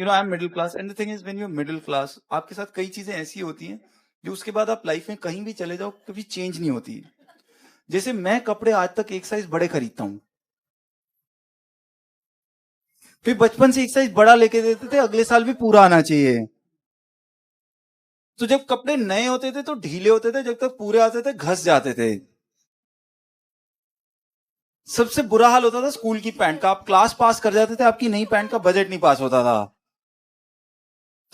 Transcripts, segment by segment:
I am middle class and the thing is when you are middle class, आपके साथ कई चीजें ऐसी होती हैं जो उसके बाद आप लाइफ में कहीं भी चले जाओ कभी चेंज नहीं होती। जैसे मैं कपड़े आज तक एक साइज बड़े खरीदता हूँ, फिर बचपन से एक साइज बड़ा लेके देते थे, अगले साल भी पूरा आना चाहिए। तो जब कपड़े नए होते थे तो ढीले होते थे, जब तक पूरे आते थे घस जाते थे। सबसे बुरा हाल होता था स्कूल की पैंट का, आप क्लास पास कर जाते थे, आपकी नई पैंट का बजट नहीं पास होता था।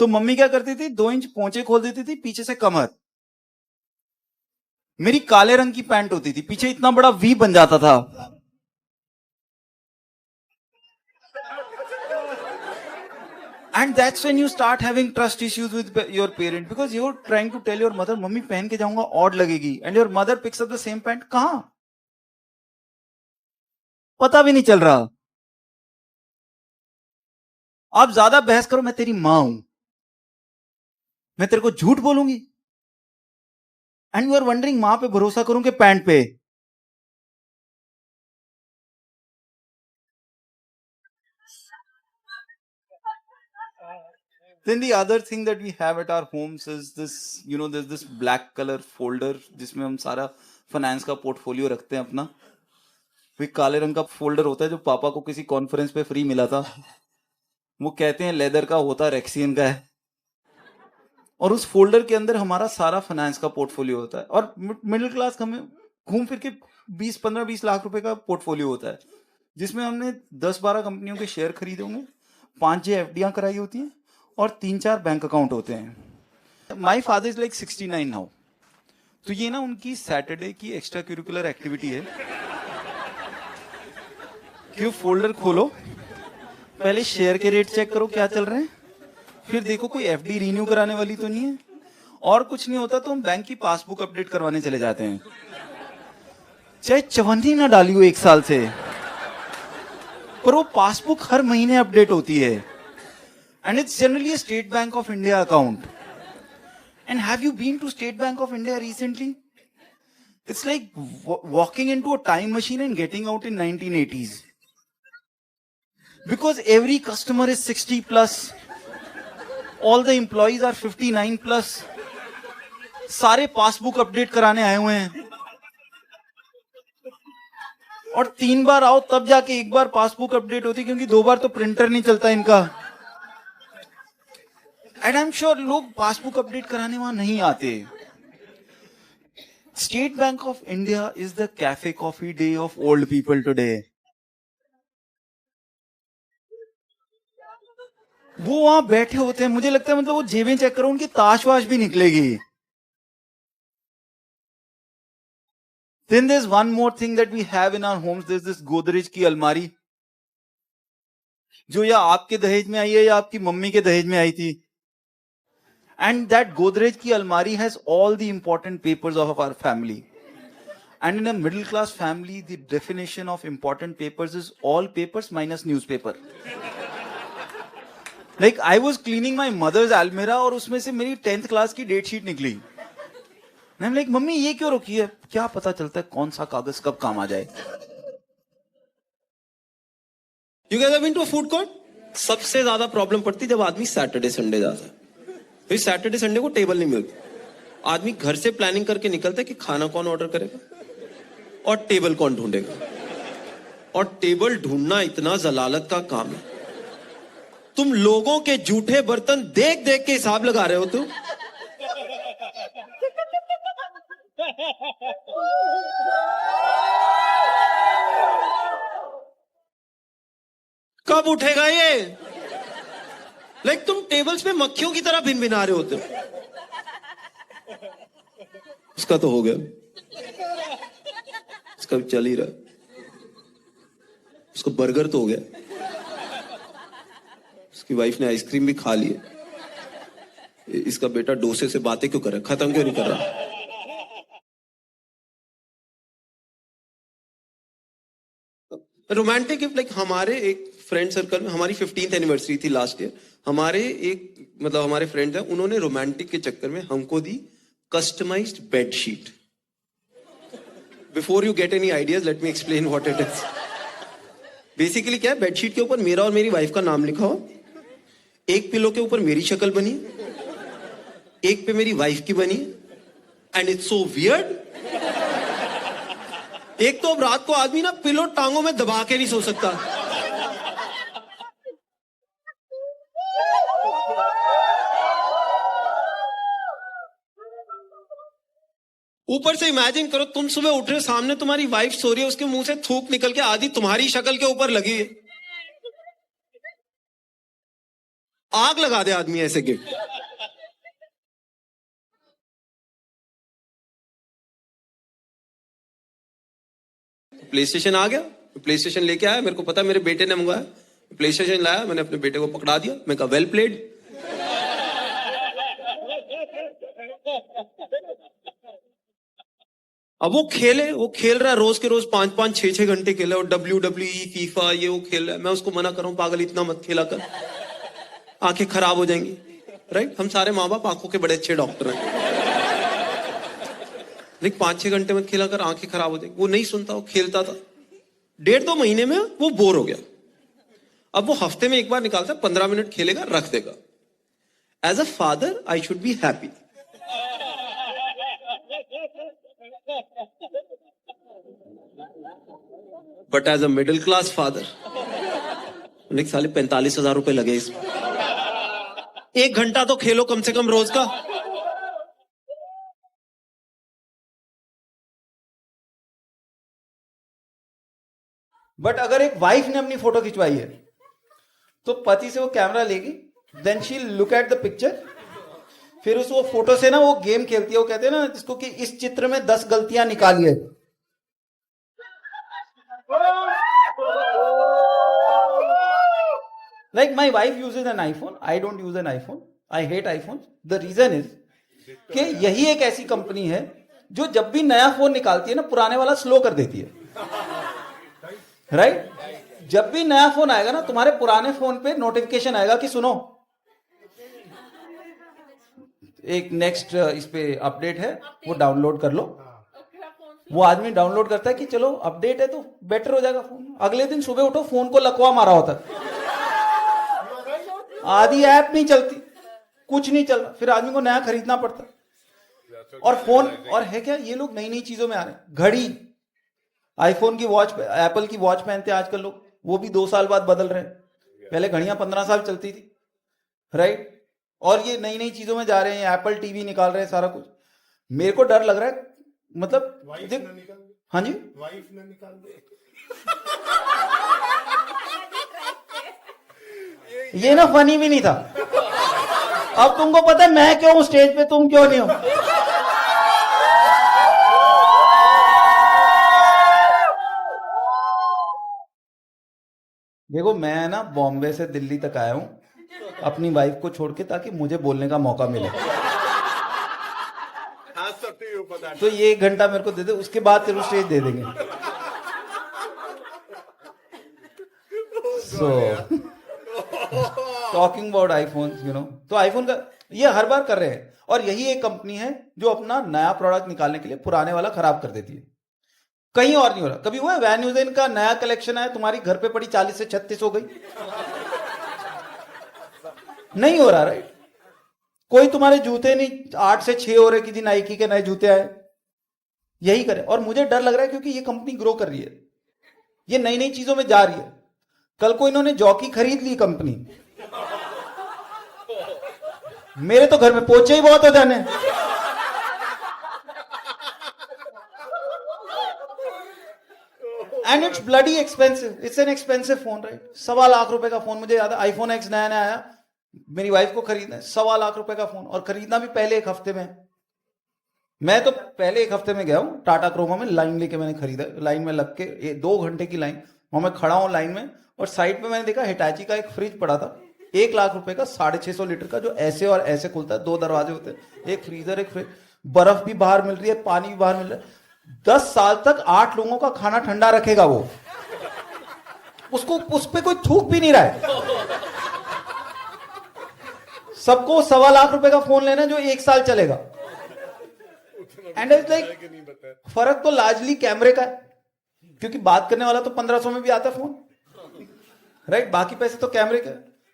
तो मम्मी क्या करती थी, 2 इंच पोंचे खोल देती थी पीछे से कमर। मेरी काले रंग की पैंट होती थी, पीछे इतना बड़ा वी बन जाता था। And that's when you start having trust issues with your parent because you're trying to tell your mother, mummy पहन के जाऊंगा ऑड लगेगी, and your mother picks up the same pant, कहां पता भी नहीं चल रहा। आप ज्यादा बहस करो, मैं तेरी मां हूं, मैं तेरे को झूठ बोलूंगी। एंड यू आर वंडरिंग मां पे भरोसा करूं कि पैंट पे। Then the other thing that we have at our homes is this, there's this black color folder जिसमें हम सारा फाइनेंस का पोर्टफोलियो रखते हैं अपना। फिर काले रंग का फोल्डर होता है जो पापा को किसी कॉन्फ्रेंस पे फ्री मिला था, वो कहते हैं लेदर का होता, रेक्सियन का है। और उस फोल्डर के अंदर हमारा सारा फाइनेंस का पोर्टफोलियो होता है। और मिडिल क्लास हमें घूम फिर के 20 लाख रुपए का पोर्टफोलियो होता है, जिसमें हमने 10-12 कंपनियों के शेयर खरीदे होंगे, 5-6 एफडियां कराई होती हैं और 3-4 बैंक अकाउंट होते हैं। My father is like 69 now. तो ये ना उनकी सैटरडे की एक्स्ट्रा करिकुलर एक्टिविटी है कि वो फोल्डर खोलो, पहले शेयर के रेट चेक करो क्या चल रहे हैं, फिर देखो कोई एफडी रीन्यू कराने वाली तो नहीं है, और कुछ नहीं होता तो हम बैंक की पासबुक अपडेट करवाने चले जाते हैं, चाहे चवन्नी ना डाली हो 1 साल से, पर वो पासबुक हर महीने अपडेट होती है। And it's generally a State Bank of India account. And have you been to State Bank of India recently? It's like walking into a time machine and getting out in 1980s. Because every customer is 60 plus. All the employees are 59 plus. सारे passbook update कराने आए हुए हैं, और 3 बार आओ तब जाके 1 बार passbook update होती, क्योंकि 2 बार तो प्रिंटर नहीं चलता इनका। एंड आई एम श्योर लोग पासबुक अपडेट कराने वहां नहीं आते। State bank of India is the cafe coffee day of old people today. वो वहां बैठे होते हैं, मुझे लगता है मतलब वो जेबें चेक करो, उनकी ताश वाश भी निकलेगी। Then there's one more thing that we have in our homes. There's this Godrej की अलमारी, जो या आपके दहेज में आई है या आपकी मम्मी के दहेज में आई थी। And that Godrej ki almari has all the important papers of our family. And in a middle class family, the definition of important papers is all papers minus newspaper. Like I was cleaning my mother's almirah और उसमें से मेरी 10th class की date sheet निकली। मैं like mummy ये क्यों रखी है, क्या पता चलता है कौन सा कागज कब काम आ जाए। You guys have been to a food court? सबसे ज्यादा प्रॉब्लम पड़ती जब आदमी सैटरडे संडे जाता है। फिर सैटरडे संडे को टेबल नहीं मिलती, आदमी घर से प्लानिंग करके निकलता है कि खाना कौन ऑर्डर करेगा और टेबल कौन ढूंढेगा। और टेबल ढूंढना इतना जलालत का काम है, तुम लोगों के जूठे बर्तन देख देख के हिसाब लगा रहे हो। तुम कब उठेगा ये? लाइक तुम टेबल्स पे मक्खियों की तरह भिन भिना रहे होते हो। उसका तो हो गया, उसका चल ही रहा, उसको बर्गर तो हो गया, उसकी वाइफ ने आइसक्रीम भी खा ली है। इसका बेटा डोसे से बातें क्यों कर रहा है, खत्म क्यों नहीं कर रहा? रोमांटिक गिफ्ट, लाइक हमारे एक फ्रेंड सर्कल में, हमारी 15th एनिवर्सरी थी लास्ट ईयर, हमारे एक मतलब हमारे फ्रेंड हैं, उन्होंने रोमांटिक के चक्कर में हमको the customized bedsheet. Before you get any ideas, let me explain what it is. Basically क्या है, बेडशीट के ऊपर मेरा और मेरी वाइफ का नाम लिखा हो, एक पिलो के ऊपर मेरी शक्ल बनी है, एक पे मेरी वाइफ की बनी है, एंड इट्स सो वियर्ड। एक तो अब रात को आदमी ना पिलो टांगों में दबा के नहीं सो सकता। ऊपर से इमेजिन करो, तुम सुबह उठ रहे हो, सामने तुम्हारी वाइफ सो रही है, उसके मुंह से थूक निकल के आधी तुम्हारी शक्ल के ऊपर लगी है। आग लगा दे आदमी ऐसे गिफ्ट। प्ले स्टेशन आ गया, प्ले स्टेशन लेके आया, मेरे को पता मेरे बेटे ने मंगवाया, प्ले स्टेशन लाया, मैंने अपने बेटे को पकड़ा दिया, मैं कहा वेल प्लेड। अब वो खेल रहा है, रोज के रोज 5-5 6-6 घंटे खेला, और WWE फीफा ये वो खेल रहा है। मैं उसको मना कर रहा हूं, पागल इतना मत खेला कर, आंखें खराब हो जाएंगी। राइट, हम सारे माँ बाप आंखों के बड़े अच्छे डॉक्टर हैं, लेकिन 5-6 घंटे मत खेला कर, आंखें खराब हो जाएंगी। वो नहीं सुनता, वो खेलता था। 1.5-2 महीने में वो बोर हो गया। अब वो हफ्ते में एक बार निकालता, 15 मिनट खेलेगा, रख देगा। As a father I should be happy, but as a middle class father, साले 45,000 रुपए लगे इसमें, 1 घंटा तो खेलो कम से कम रोज का। बट अगर एक वाइफ ने अपनी फोटो खिंचवाई है तो पति से वो कैमरा लेगी, then she look at the picture, फिर उस वो फोटो से ना वो गेम खेलती है। वो कहते हैं ना जिसको कि इस चित्र में 10 गलतियां निकालिए। Like my wife uses an iPhone, I don't use an iPhone, I hate iPhone. The reason is कि यही एक ऐसी कंपनी है जो जब भी नया फोन निकालती है ना, पुराने वाला स्लो कर देती है। राइट जब भी नया फोन आएगा ना, तुम्हारे पुराने फोन पे नोटिफिकेशन आएगा कि सुनो एक नेक्स्ट इस पे अपडेट है, वो डाउनलोड कर लो। वो आदमी डाउनलोड करता है कि चलो अपडेट है तो बेटर हो जाएगा फोन। अगले दिन सुबह उठो, फोन को लकवा मारा होता है, आधी ऐप नहीं चलती, कुछ नहीं चल रहा, फिर आदमी को नया खरीदना पड़ता। और फोन, और है क्या, ये लोग नई नई चीजों में आ रहे हैं। घड़ी, आईफोन की वॉच, एप्पल की वॉच पहनते हैं आजकल लोग, वो भी 2 साल बाद बदल रहे हैं। पहले घड़ियां 15 साल चलती थी। राइट, और ये नई नई चीजों में जा रहे हैं, एप्पल टीवी निकाल रहे हैं, सारा कुछ। मेरे को डर लग रहा है, मतलब हाँ जी, वाइफ ने निकाल दे। ये ना फनी भी नहीं था। अब तुमको पता है मैं क्यों हूं स्टेज पे, तुम क्यों नहीं हो। देखो मैं ना बॉम्बे से दिल्ली तक आया हूं अपनी वाइफ को छोड़ के, ताकि मुझे बोलने का मौका मिले। तो ये 1 घंटा मेरे को दे दे, उसके बाद तेरे को स्टेज दे देंगे। So talking about iPhone, you know, तो आईफोन का ये हर बार कर रहे हैं। और यही एक कंपनी है जो अपना नया प्रोडक्ट निकालने के लिए पुराने वाला खराब कर देती है। कहीं और नहीं हो रहा। कभी हुआ है वैन यूजेन का नया कलेक्शन आया, तुम्हारी घर पे पड़ी 40 से 36 हो गई? नहीं हो रहा। राइट, कोई तुम्हारे जूते नहीं 8 से 6 हो रहे, किसी नाइकी के नए जूते आए। यही करे। और मुझे डर लग रहा है क्योंकि ये कंपनी ग्रो कर रही है, ये नई नई चीजों में जा रही है। कल को इन्होंने जॉकी खरीद ली कंपनी, मेरे तो घर में पोचे ही बहुत हो जाने। And it's bloody expensive, it's an expensive phone. Right, 1.25 lakh रुपए का फोन। मुझे याद है आईफोन एक्स नया नया आया, मेरी वाइफ को खरीदना है, 1.25 लाख रुपए का फोन, और खरीदना भी पहले 1 हफ्ते में। मैं तो पहले 1 हफ्ते में गया हूं टाटा क्रोमा में, लाइन लेके मैंने खरीदा। लाइन में लग के 2 घंटे की लाइन, वहां मैं खड़ा हूं लाइन में, और साइड पे मैंने देखा हिटाची का एक फ्रिज पड़ा था, 1 लाख रुपए का, 650 लीटर का, जो ऐसे और ऐसे खुलता है, 2 दरवाजे होते हैं, एक फ्रीजर एक फ्रिज, बर्फ भी बाहर मिल रही है, पानी भी बाहर मिल रहा है। 10 साल तक 8 लोगों का खाना ठंडा रखेगा वो, उसको उस पर कोई थूक भी नहीं रहा है। सबको 1.25 लाख रुपए का फोन लेना जो 1 साल चलेगा। एंड इट्स लाइक, फर्क तो लार्जली कैमरे का है, क्योंकि बात करने वाला तो 1500 में भी आता है फोन। राइट, बाकी पैसे तो कैमरे के।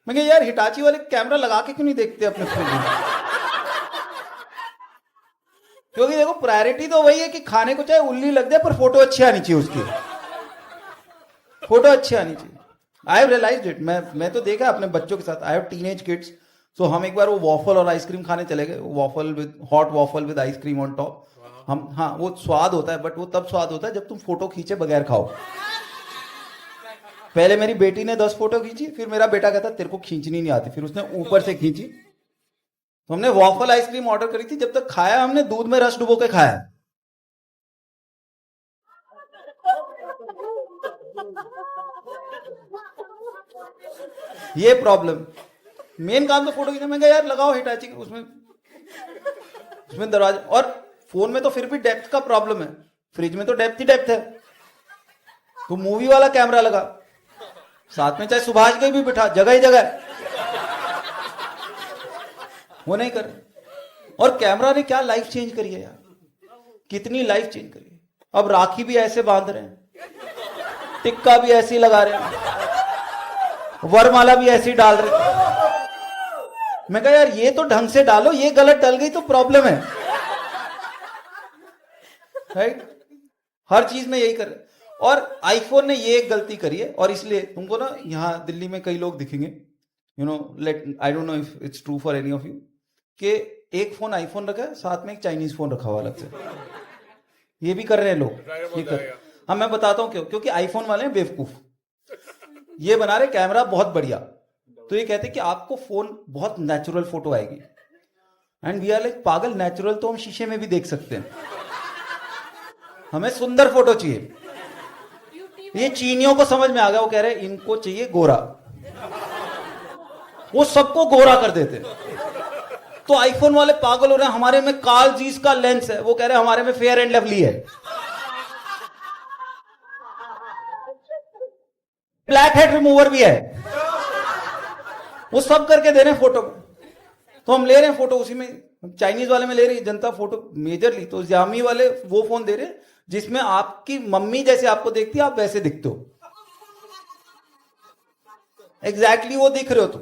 मैं कहा यार हिटाची वाले कैमरा लगा के क्यों नहीं देखते अपने फ्रिज में? क्योंकि देखो प्रायोरिटी तो वही है कि खाने को चाहे उल्ली लग जाए पर फोटो अच्छी आनी चाहिए उसकी, फोटो अच्छी आनी चाहिए। I have realized it. मैं तो देखा अपने बच्चों के साथ, I have teenage kids. So हम एक बार वो वॉफल और आइसक्रीम खाने चले गए, waffle with hot waffle with ice cream on top. हम हाँ वो स्वाद होता है, बट वो तब स्वाद होता है जब तुम फोटो खींचे बगैर खाओ। पहले मेरी बेटी ने 10 फोटो खींची, फिर मेरा बेटा कहता तेरे को खींचनी नहीं आती, फिर उसने ऊपर से खींची। तो हमने वॉफल आइसक्रीम ऑर्डर करी थी, जब तक खाया हमने दूध में रस डुबो के खाया। ये प्रॉब्लम। मेन काम तो फोटो खींचना। मैं कहा यार लगाओ हिटाची उसमें दरवाजा। और फोन में तो फिर भी डेप्थ का प्रॉब्लम है, फ्रिज में तो डेप्थ ही डेप्थ है। तो मूवी वाला कैमरा लगा, साथ में चाहे सुभाष के भी बिठा, जगह ही जगह है। वो नहीं कर। और कैमरा ने क्या लाइफ चेंज करी है यार, कितनी लाइफ चेंज करी है। अब राखी भी ऐसे बांध रहे हैं, टिक्का भी ऐसे ही लगा रहे हैं, वरमाला भी ऐसे ही डाल रहे हैं। मैं कहा यार ये तो ढंग से डालो, ये गलत डल गई तो प्रॉब्लम है, राइट? हर चीज में यही कर रहे। और आईफोन ने ये एक गलती करी है, और इसलिए तुमको ना यहां दिल्ली में कई लोग दिखेंगे, you know, let I don't know if it's true for any of you, कि एक फोन आईफोन रखा है, साथ में एक चाइनीज फोन रखा हुआ अलग से। ये भी कर रहे हैं लोग, ये कर। हाँ मैं बताता हूं क्यों। क्योंकि आईफोन वाले हैं बेवकूफ, ये बना रहे कैमरा बहुत बढ़िया, तो ये कहते हैं कि आपको फोन बहुत नेचुरल फोटो आएगी। एंड वी आर लाइक पागल, नेचुरल तो हम शीशे में भी देख सकते हैं, हमें सुंदर फोटो चाहिए। ये चीनियों को समझ में आ गया, वो कह रहे हैं इनको चाहिए गोरा, वो सबको गोरा कर देते हैं। तो आईफोन वाले पागल हो रहे हैं, हमारे में कार्ल जीस का लेंस है, वो कह रहे हैं हमारे में फेयर एंड लवली है। ब्लैक हेड रिमूवर भी है, वो सब करके दे रहे हैं फोटो। तो हम ले रहे हैं फोटो उसी में, चाइनीज वाले में ले रही है जनता फोटो मेजरली। तो Xiaomi वाले वो फोन दे रहे हैं जिसमें आपकी मम्मी जैसे आपको देखती है, आप वैसे दिखते हो, एग्जैक्टली वो दिख रहे हो। तो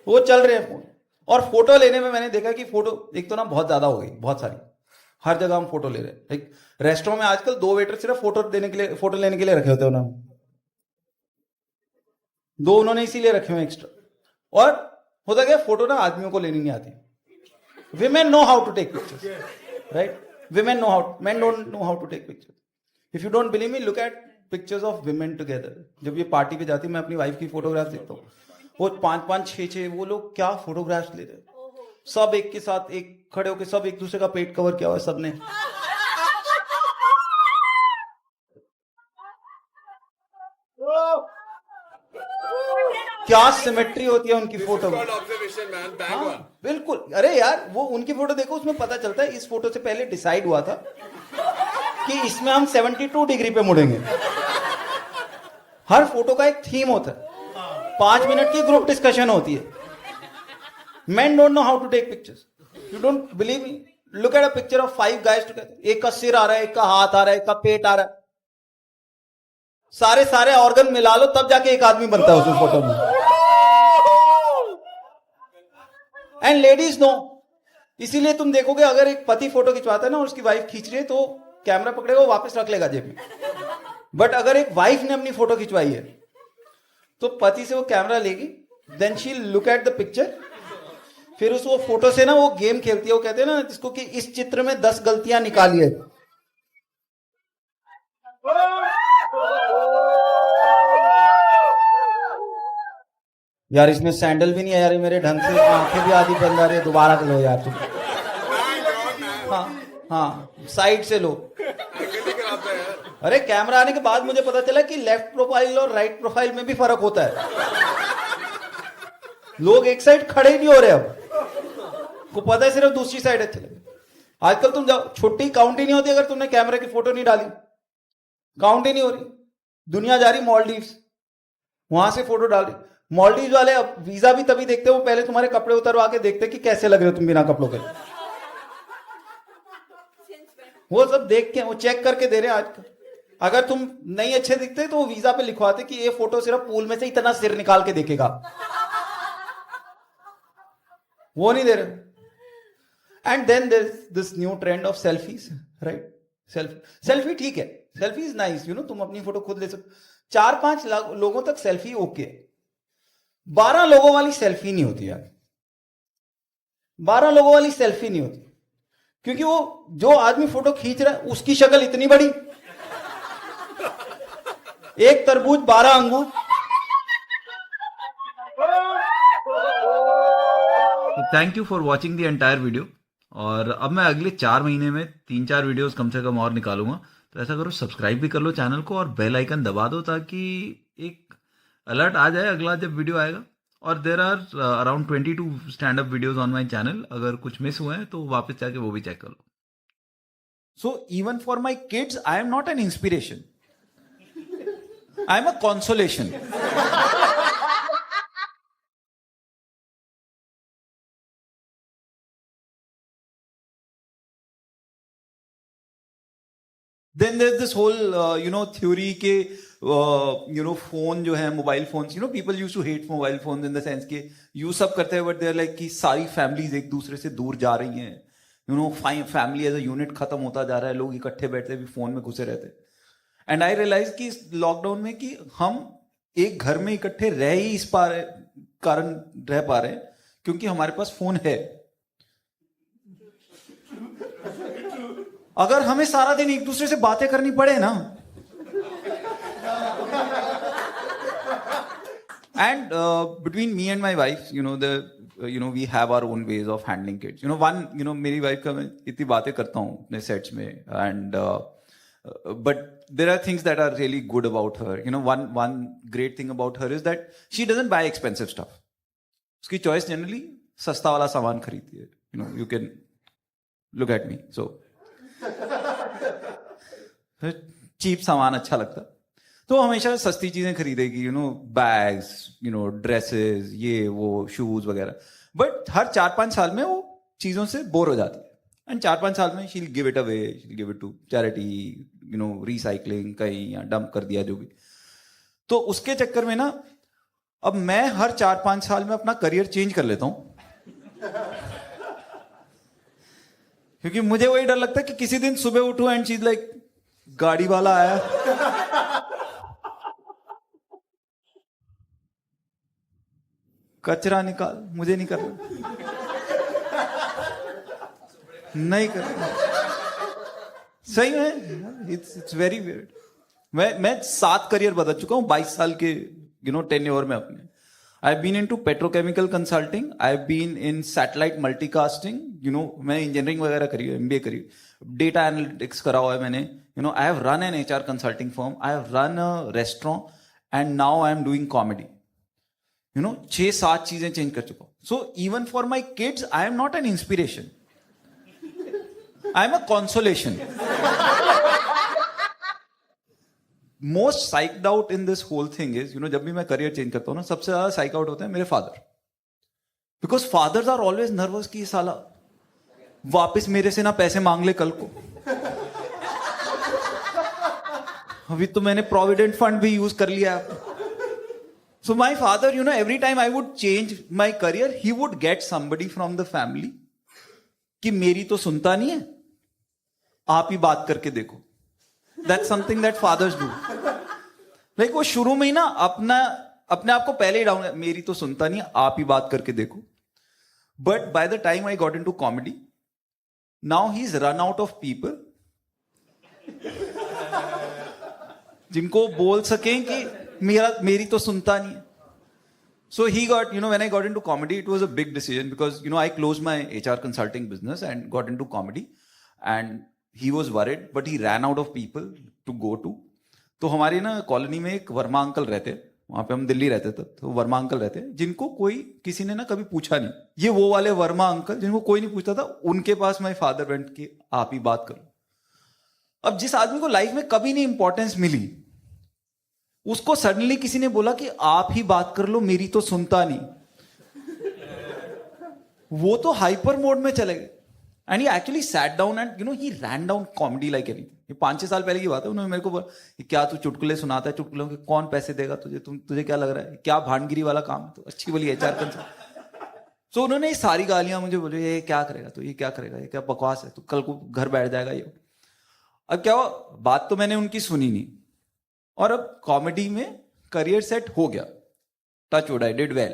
वो चल रहे हैं फोन। और फोटो लेने में मैंने देखा कि फोटो एक तो ना बहुत ज्यादा हो गई, बहुत सारी, हर जगह हम फोटो ले रहे हैं। एक रेस्टोरेंट में आजकल 2 वेटर सिर्फ फोटो देने के लिए, फोटो लेने के लिए रखे होते हो ना, 2 उन्होंने इसीलिए रखे हुए एक्स्ट्रा। और होता क्या, फोटो ना आदमियों को लेनी नहीं आती। Women know how to take pictures, right? Women know how, men don't know how to take pictures. If you don't believe me, look at pictures of women together. जब ये पार्टी पे जाती है, मैं अपनी वाइफ की फोटोग्राफ देखता हूँ, वो 5-5, 6-6 वो लोग क्या फोटोग्राफ्स ले रहे हैं, सब एक के साथ एक खड़े होके, सब एक दूसरे का पेट कवर किया हुआ है सबने। क्या सिमेट्री होती है उनकी फोटो में। हाँ, बिल्कुल। अरे यार वो उनकी फोटो देखो, उसमें पता चलता है इस फोटो से पहले डिसाइड हुआ था कि इसमें हम 72 डिग्री पे मुड़ेंगे। हर फोटो का एक थीम होता है, 5 मिनट की ग्रुप डिस्कशन होती है। Men don't know how to take pictures. You don't believe me? Look at a picture of 5 guys together. एक का सिर आ रहा है, एक का हाथ आ रहा है, एक का पेट आ रहा है, सारे ऑर्गन मिला लो तब जाके एक आदमी बनता है उस फोटो में। एंड लेडीज नो, इसीलिए तुम देखोगे अगर एक पति फोटो खिंचवाता है ना और उसकी वाइफ खींच रही है, तो कैमरा पकड़ेगा, वो वापस रख लेगा जेब में। बट अगर एक वाइफ ने अपनी फोटो खिंचवाई है, तो पति से वो कैमरा लेगी, then she look at the picture, फिर उस वो फोटो से ना वो गेम खेलती है। वो कहते हैं ना जिसको कि इस चित्र में 10 गलतियां निकालिए। यार इसमें सैंडल भी नहीं है यार, मेरे ढंग से आंखें भी आधी बंद आ रही है, दोबारा लो यार तुम। हाँ साइड से लो। अरे कैमरा आने के बाद मुझे पता चला कि लेफ्ट प्रोफाइल और राइट प्रोफाइल में भी फर्क होता है। लोग एक साइड खड़े ही नहीं हो रहे, अब को पता है सिर्फ दूसरी साइड अच्छे लगे। आजकल तुम जाओ, छुट्टी काउंट ही नहीं होती अगर तुमने कैमरे की फोटो नहीं डाली, काउंट ही नहीं हो रही। दुनिया जा रही मॉलडीव्स, वहां से फोटो डाल रही। मॉलडीव्स वाले अब वीजा भी तभी देखते हो, पहले तुम्हारे कपड़े उतरवा के देखते कि कैसे लग रहे हो तुम बिना कपड़ों के। वो सब देख के वो चेक करके दे रहे हैं आजकल। अगर तुम नहीं अच्छे दिखते तो वो वीजा पे लिखवाते कि ये फोटो सिर्फ पूल में से इतना सिर निकाल के देखेगा। वो नहीं दे रहे। And then there this new trend of selfies, right? Selfie ठीक है, selfie is nice, you know, तुम अपनी फोटो खुद ले सकते। 4-5 लोगों तक सेल्फी ओके, 12 लोगों वाली सेल्फी नहीं होती यार। 12 लोगों वाली सेल्फी नहीं होती, क्योंकि वो जो आदमी फोटो खींच रहा है उसकी शक्ल इतनी बड़ी, एक तरबूज 12 अंगूर। Thank you for watching the entire video. और अब मैं अगले 4 महीने में 3-4 वीडियोस कम से कम और निकालूंगा, तो ऐसा करो सब्सक्राइब भी कर लो चैनल को और बेल आइकन दबा दो ताकि एक अलर्ट आ जाए अगला जब वीडियो आएगा। और there are around 22 stand up videos on my channel, अगर कुछ मिस हुए हैं तो वापस जाके वो भी चेक कर लो। So even for my kids I am not an inspiration, I am a consolation. Then there's this whole theory के phone जो है, mobile phones, people used to hate mobile phones in the sense कि use सब करते हैं, but they're like कि सारी families एक दूसरे से दूर जा रही हैं, family as a unit खत्म होता जा रहा है, लोग इकट्ठे बैठते भी फोन में घुसे रहते। एंड आई रियलाइज कि लॉकडाउन में कि हम एक घर में इकट्ठे रह ही इस कारण रह पा रहे हैं क्योंकि हमारे पास फोन है। अगर हमें सारा दिन एक दूसरे से बातें करनी पड़े ना, and between me and my wife we have our own ways of handling kids. मेरी वाइफ का मैं इतनी बातें करता हूँ अपने सेट्स में, and but there are things that are really good about her. One great thing about her is that she doesn't buy expensive stuff. उसकी choice generally सस्ता वाला सामान खरीदती है। You can look at me, so cheap सामान अच्छा लगता, तो हमेशा सस्ती चीजें खरीदेगी, बैग्स, ड्रेसेस, ये वो शूज वगैरह। बट हर 4-5 साल में वो चीजों से बोर हो जाती है, एंड 4-5 साल में she'll give it away, she'll give it to charity, recycling कहीं, या डंप कर दिया जो भी। तो उसके चक्कर में ना अब मैं हर 4-5 साल में अपना करियर चेंज कर लेता हूं, क्योंकि मुझे वही डर लगता है कि किसी दिन सुबह उठूं एंड शी इज लाइक, गाड़ी वाला आया, कचरा निकाल, मुझे नहीं करना, नहीं करना। सही में इट्स वेरी वियर्ड। मैं 7 करियर बदल चुका हूं 22 साल के टेन्योर में अपने। I been into petrochemical consulting, I been in satellite multicasting, मैंने इंजीनियरिंग वगैरह करी है, MBA करी, डेटा एनालिटिक्स करा हुआ है मैंने, I have run an HR consulting firm, I have run a restaurant, and now I am doing comedy. 6-7 चीजें चेंज कर चुका हूं। So even for my kids I am not an inspiration, I am a consolation. Most psyched out in this whole thing is, जब भी मैं career change करता हूं ना, सबसे ज्यादा साइक आउट होते हैं मेरे father, because fathers are always nervous कि साला वापस मेरे से ना पैसे मांग ले कल को। अभी तो मैंने प्रोविडेंट फंड भी यूज कर लिया। So my father, every time I would change my career, he would get somebody from the family कि मेरी तो सुनता नहीं है, आप ही बात करके देखो। That's something that fathers do. Like वो शुरू में ही ना अपने आप को पहले ही डाउन, मेरी तो सुनता नहीं, आप ही बात करके देखो। But by the time I got into comedy, now he's run out of people जिनको बोल सकें कि मेरी तो सुनता नहीं है। So he got, when I got into comedy, it was a big decision because, I closed my HR consulting business and got into comedy, and he was worried, but he ran out of people to go to. तो हमारी ना colony में एक Verma uncle रहते, वहां पे हम दिल्ली रहते थे, तो वर्मा अंकल रहते जिनको किसी ने ना कभी पूछा नहीं। ये वो वाले वर्मा अंकल जिनको कोई नहीं पूछता था, उनके पास माय फादर वेंट कि आप ही बात करो। अब जिस आदमी को लाइफ में कभी नहीं इंपॉर्टेंस मिली, उसको सडनली किसी ने बोला कि आप ही बात कर लो, मेरी तो सुनता नहीं, वो तो हाइपर मोड में चले गए। And he actually sat down and he rain down comedy like anything. ये 5-6 साल पहले की बात है। उन्होंने मेरे को बोला, क्या तू चुटकुले सुनाता है, चुटकुलों के कौन पैसे देगा तुझे, तुझे क्या लग रहा है, क्या भांडगिरी वाला काम है, तो अच्छी बोली HR कंसल्ट। सो उन्होंने ये सारी गालियां मुझे बोले, ये क्या करेगा तो, ये क्या करेगा, ये क्या बकवास है, तो कल को घर बैठ जाएगा ये। अब क्या हुआ, बात तो मैंने उनकी सुनी नहीं, और अब कॉमेडी में करियर सेट हो गया, touch wood, I did well.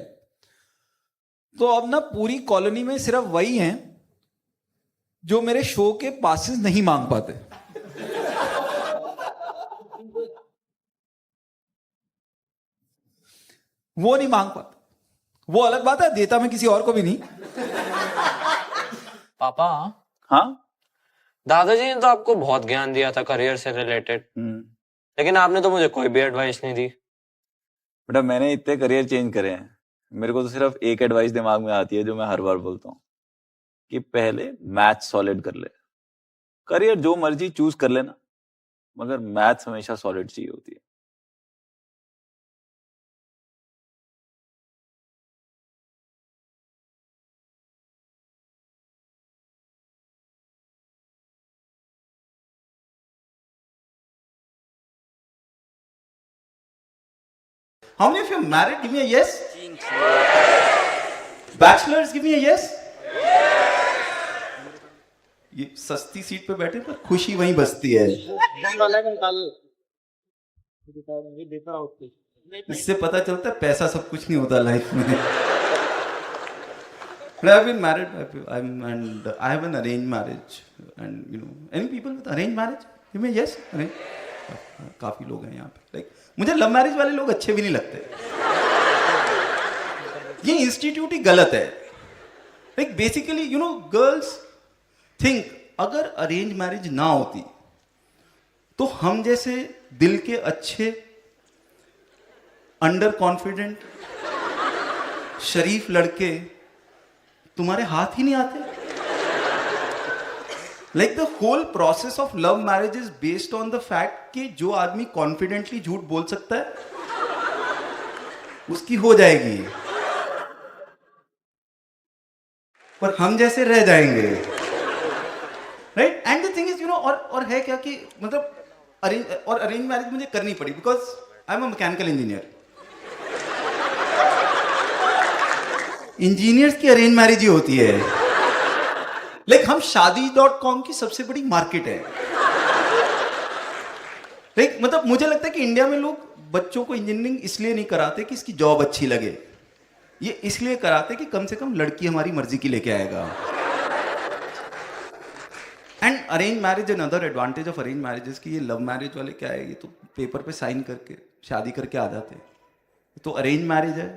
तो अब ना पूरी कॉलोनी में सिर्फ वही हैं जो मेरे शो के पासेस नहीं मांग पाते। वो नहीं मांग पाते, वो अलग बात है, देता मैं किसी और को भी नहीं। पापा, हाँ। दादाजी ने तो आपको बहुत ज्ञान दिया था करियर से रिलेटेड, लेकिन आपने तो मुझे कोई भी एडवाइस नहीं दी। बेटा मैंने इतने करियर चेंज करे हैं, मेरे को तो सिर्फ एक एडवाइस दिमाग में आती है जो मैं हर बार बोलता हूँ कि पहले मैथ सॉलिड कर ले। करियर जो मर्जी चूज कर लेना, मगर मैथ्स हमेशा सॉलिड चाहिए होती है। How many of you are married? Give me a yes. Bachelors, give me a yes. ये सस्ती सीट पे बैठे पर खुशी वहीं बसती है। इससे पता चलता है पैसा सब कुछ नहीं होता लाइफ में। But I've been married. And I have an arranged marriage. And you know, any people with arranged marriage? Give me a yes. काफी लोग हैं यहाँ पे। Like मुझे लव मैरिज वाले लोग अच्छे भी नहीं लगते। ये इंस्टीट्यूट ही गलत है। Like basically, you know, girls think अगर अरेंज मैरिज ना होती तो हम जैसे दिल के अच्छे, अंडर कॉन्फिडेंट, शरीफ लड़के तुम्हारे हाथ ही नहीं आते। Like the whole process of love marriage is based on the fact कि जो आदमी कॉन्फिडेंटली झूठ बोल सकता है उसकी हो जाएगी, पर हम जैसे रह जाएंगे, right. And the thing is, you know, और है क्या कि मतलब अरेंज मैरिज मुझे करनी पड़ी because I am a mechanical engineer. Engineers की अरेंज मैरिज ही होती है। लाइक हम शादी.com की सबसे बड़ी मार्केट है। लाइक मतलब मुझे लगता है कि इंडिया में लोग बच्चों को इंजीनियरिंग इसलिए नहीं कराते कि इसकी जॉब अच्छी लगे, ये इसलिए कराते कि कम से कम लड़की हमारी मर्जी की लेके आएगा। And arrange marriage, another advantage of arrange marriage is कि ये लव मैरिज वाले क्या है, ये तो पेपर पे साइन करके शादी करके आ जाते हैं। तो अरेंज मैरिज है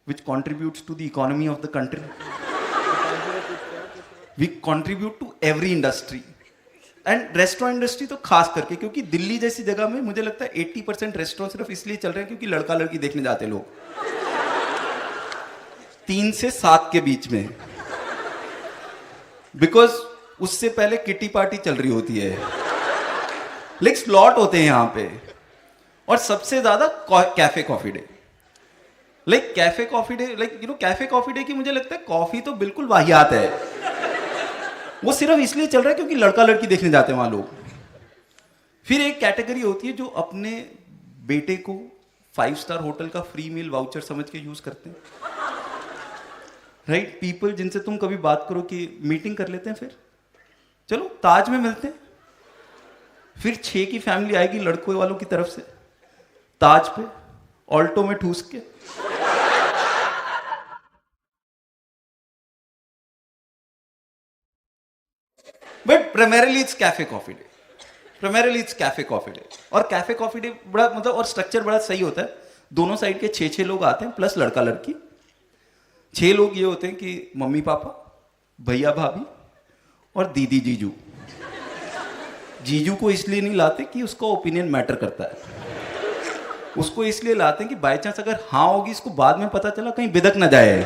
which contributes to the economy of the country. We contribute to every industry and restaurant industry तो खास करके, क्योंकि दिल्ली जैसी जगह में मुझे लगता है 80% रेस्टोरेंट सिर्फ इसलिए चल रहे हैं क्योंकि लड़का लड़की देखने जाते लोग 3 से 7 के बीच में, बिकॉज उससे पहले किटी पार्टी चल रही होती है, लाइक स्लॉट होते हैं यहाँ पे। और सबसे ज्यादा cafe coffee day, like cafe coffee day, like you no cafe coffee day की मुझे लगता है कॉफी तो बिल्कुल वाहियात है, वो सिर्फ इसलिए चल रहा है क्योंकि लड़का लड़की देखने जाते हैं वहां लोग। फिर एक कैटेगरी होती है जो अपने बेटे को 5 स्टार होटल का फ्री मील वाउचर समझ के यूज करते हैं, राइट। पीपल जिनसे तुम कभी बात करो कि मीटिंग कर लेते हैं, फिर चलो ताज में मिलते हैं, फिर 6 की फैमिली आएगी लड़कों वालों की तरफ से ताज पे ऑल्टो में ठूस के। But primarily it's cafe coffee day, primarily it's cafe coffee day. और कैफे कॉफी डे बड़ा मतलब और स्ट्रक्चर बड़ा सही होता है। दोनों साइड के 6 लोग आते हैं प्लस लड़का लड़की। 6 लोग ये होते हैं कि मम्मी पापा, भैया भाभी और दीदी जीजू। जीजू को इसलिए नहीं लाते कि उसका ओपिनियन मैटर करता है, उसको इसलिए लाते हैं कि बाय चांस अगर हाँ होगी इसको बाद में पता चला कहीं बिदक ना जाए।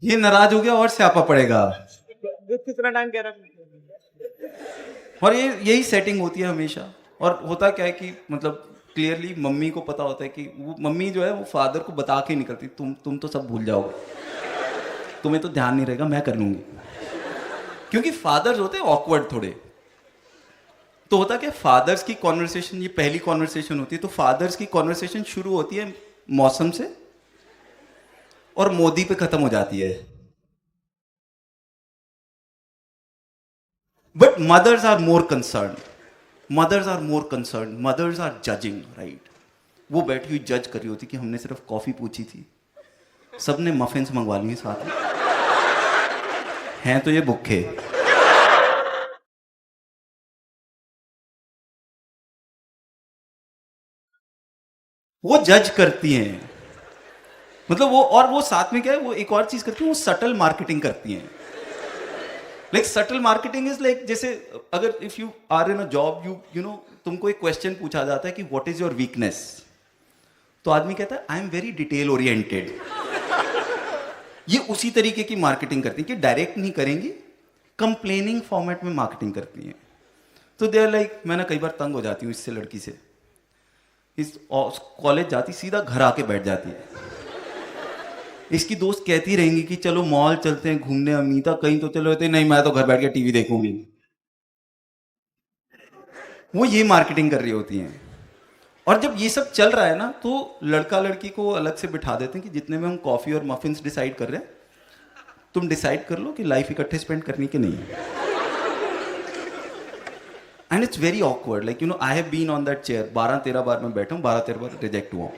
ये नाराज हो गया और स्यापा पड़ेगा। कितना टाइम कह रहा है? और ये यही सेटिंग होती है हमेशा। और होता क्या है कि मतलब क्लियरली मम्मी को पता होता है कि वो मम्मी जो है वो फादर को बता के निकलती, तुम तो सब भूल जाओगे, तुम्हें तो ध्यान नहीं रहेगा, मैं कर लूंगी। क्योंकि फादर्स होते हैं ऑकवर्ड थोड़े, तो होता क्या, फादर्स की कॉन्वर्सेशन, ये पहली कॉन्वर्सेशन होती है, तो फादर्स की कॉन्वर्सेशन शुरू होती है मौसम से और मोदी पे खत्म हो जाती है. But mothers are more concern, mothers are judging, right. वो बैठी हुई जज कर रही होती कि हमने सिर्फ कॉफी पूछी थी, सबने मफिन्स मंगवा लिए साथ में, हैं तो ये भूखे. वो जज करती हैं, मतलब वो, और वो साथ में क्या है, वो एक और चीज करती हैं, वो सटल मार्केटिंग करती हैं. Like subtle marketing is like, जैसे अगर if you are in a job, you know, तुमको एक क्वेश्चन पूछा जाता है कि व्हाट इज योर वीकनेस, तो आदमी कहता है I am very detail oriented. ये उसी तरीके की मार्केटिंग करती है कि डायरेक्ट नहीं करेंगी, कंप्लेनिंग फॉर्मेट में मार्केटिंग करती हैं. तो दे आर लाइक, मैं ना कई बार तंग हो जाती हूँ इससे, लड़की से. इस कॉलेज जाती, सीधा घर आके बैठ जाती है. इसकी दोस्त कहती रहेंगी कि चलो मॉल चलते हैं घूमने, अमीता कहीं तो चलो, कहते नहीं मैं तो घर बैठ के टीवी देखूंगी. वो ये मार्केटिंग कर रही होती हैं. और जब ये सब चल रहा है ना, तो लड़का लड़की को अलग से बिठा देते हैं कि जितने में हम कॉफी और मफिन्स डिसाइड कर रहे हैं, तुम डिसाइड कर लो कि लाइफ इकट्ठे स्पेंड करनी कि नहीं है. And it's very awkward, like you know, I have been on that chair. 12-13 बार मैं बैठा हूँ, 12-13 बार रिजेक्ट हुआ हूँ.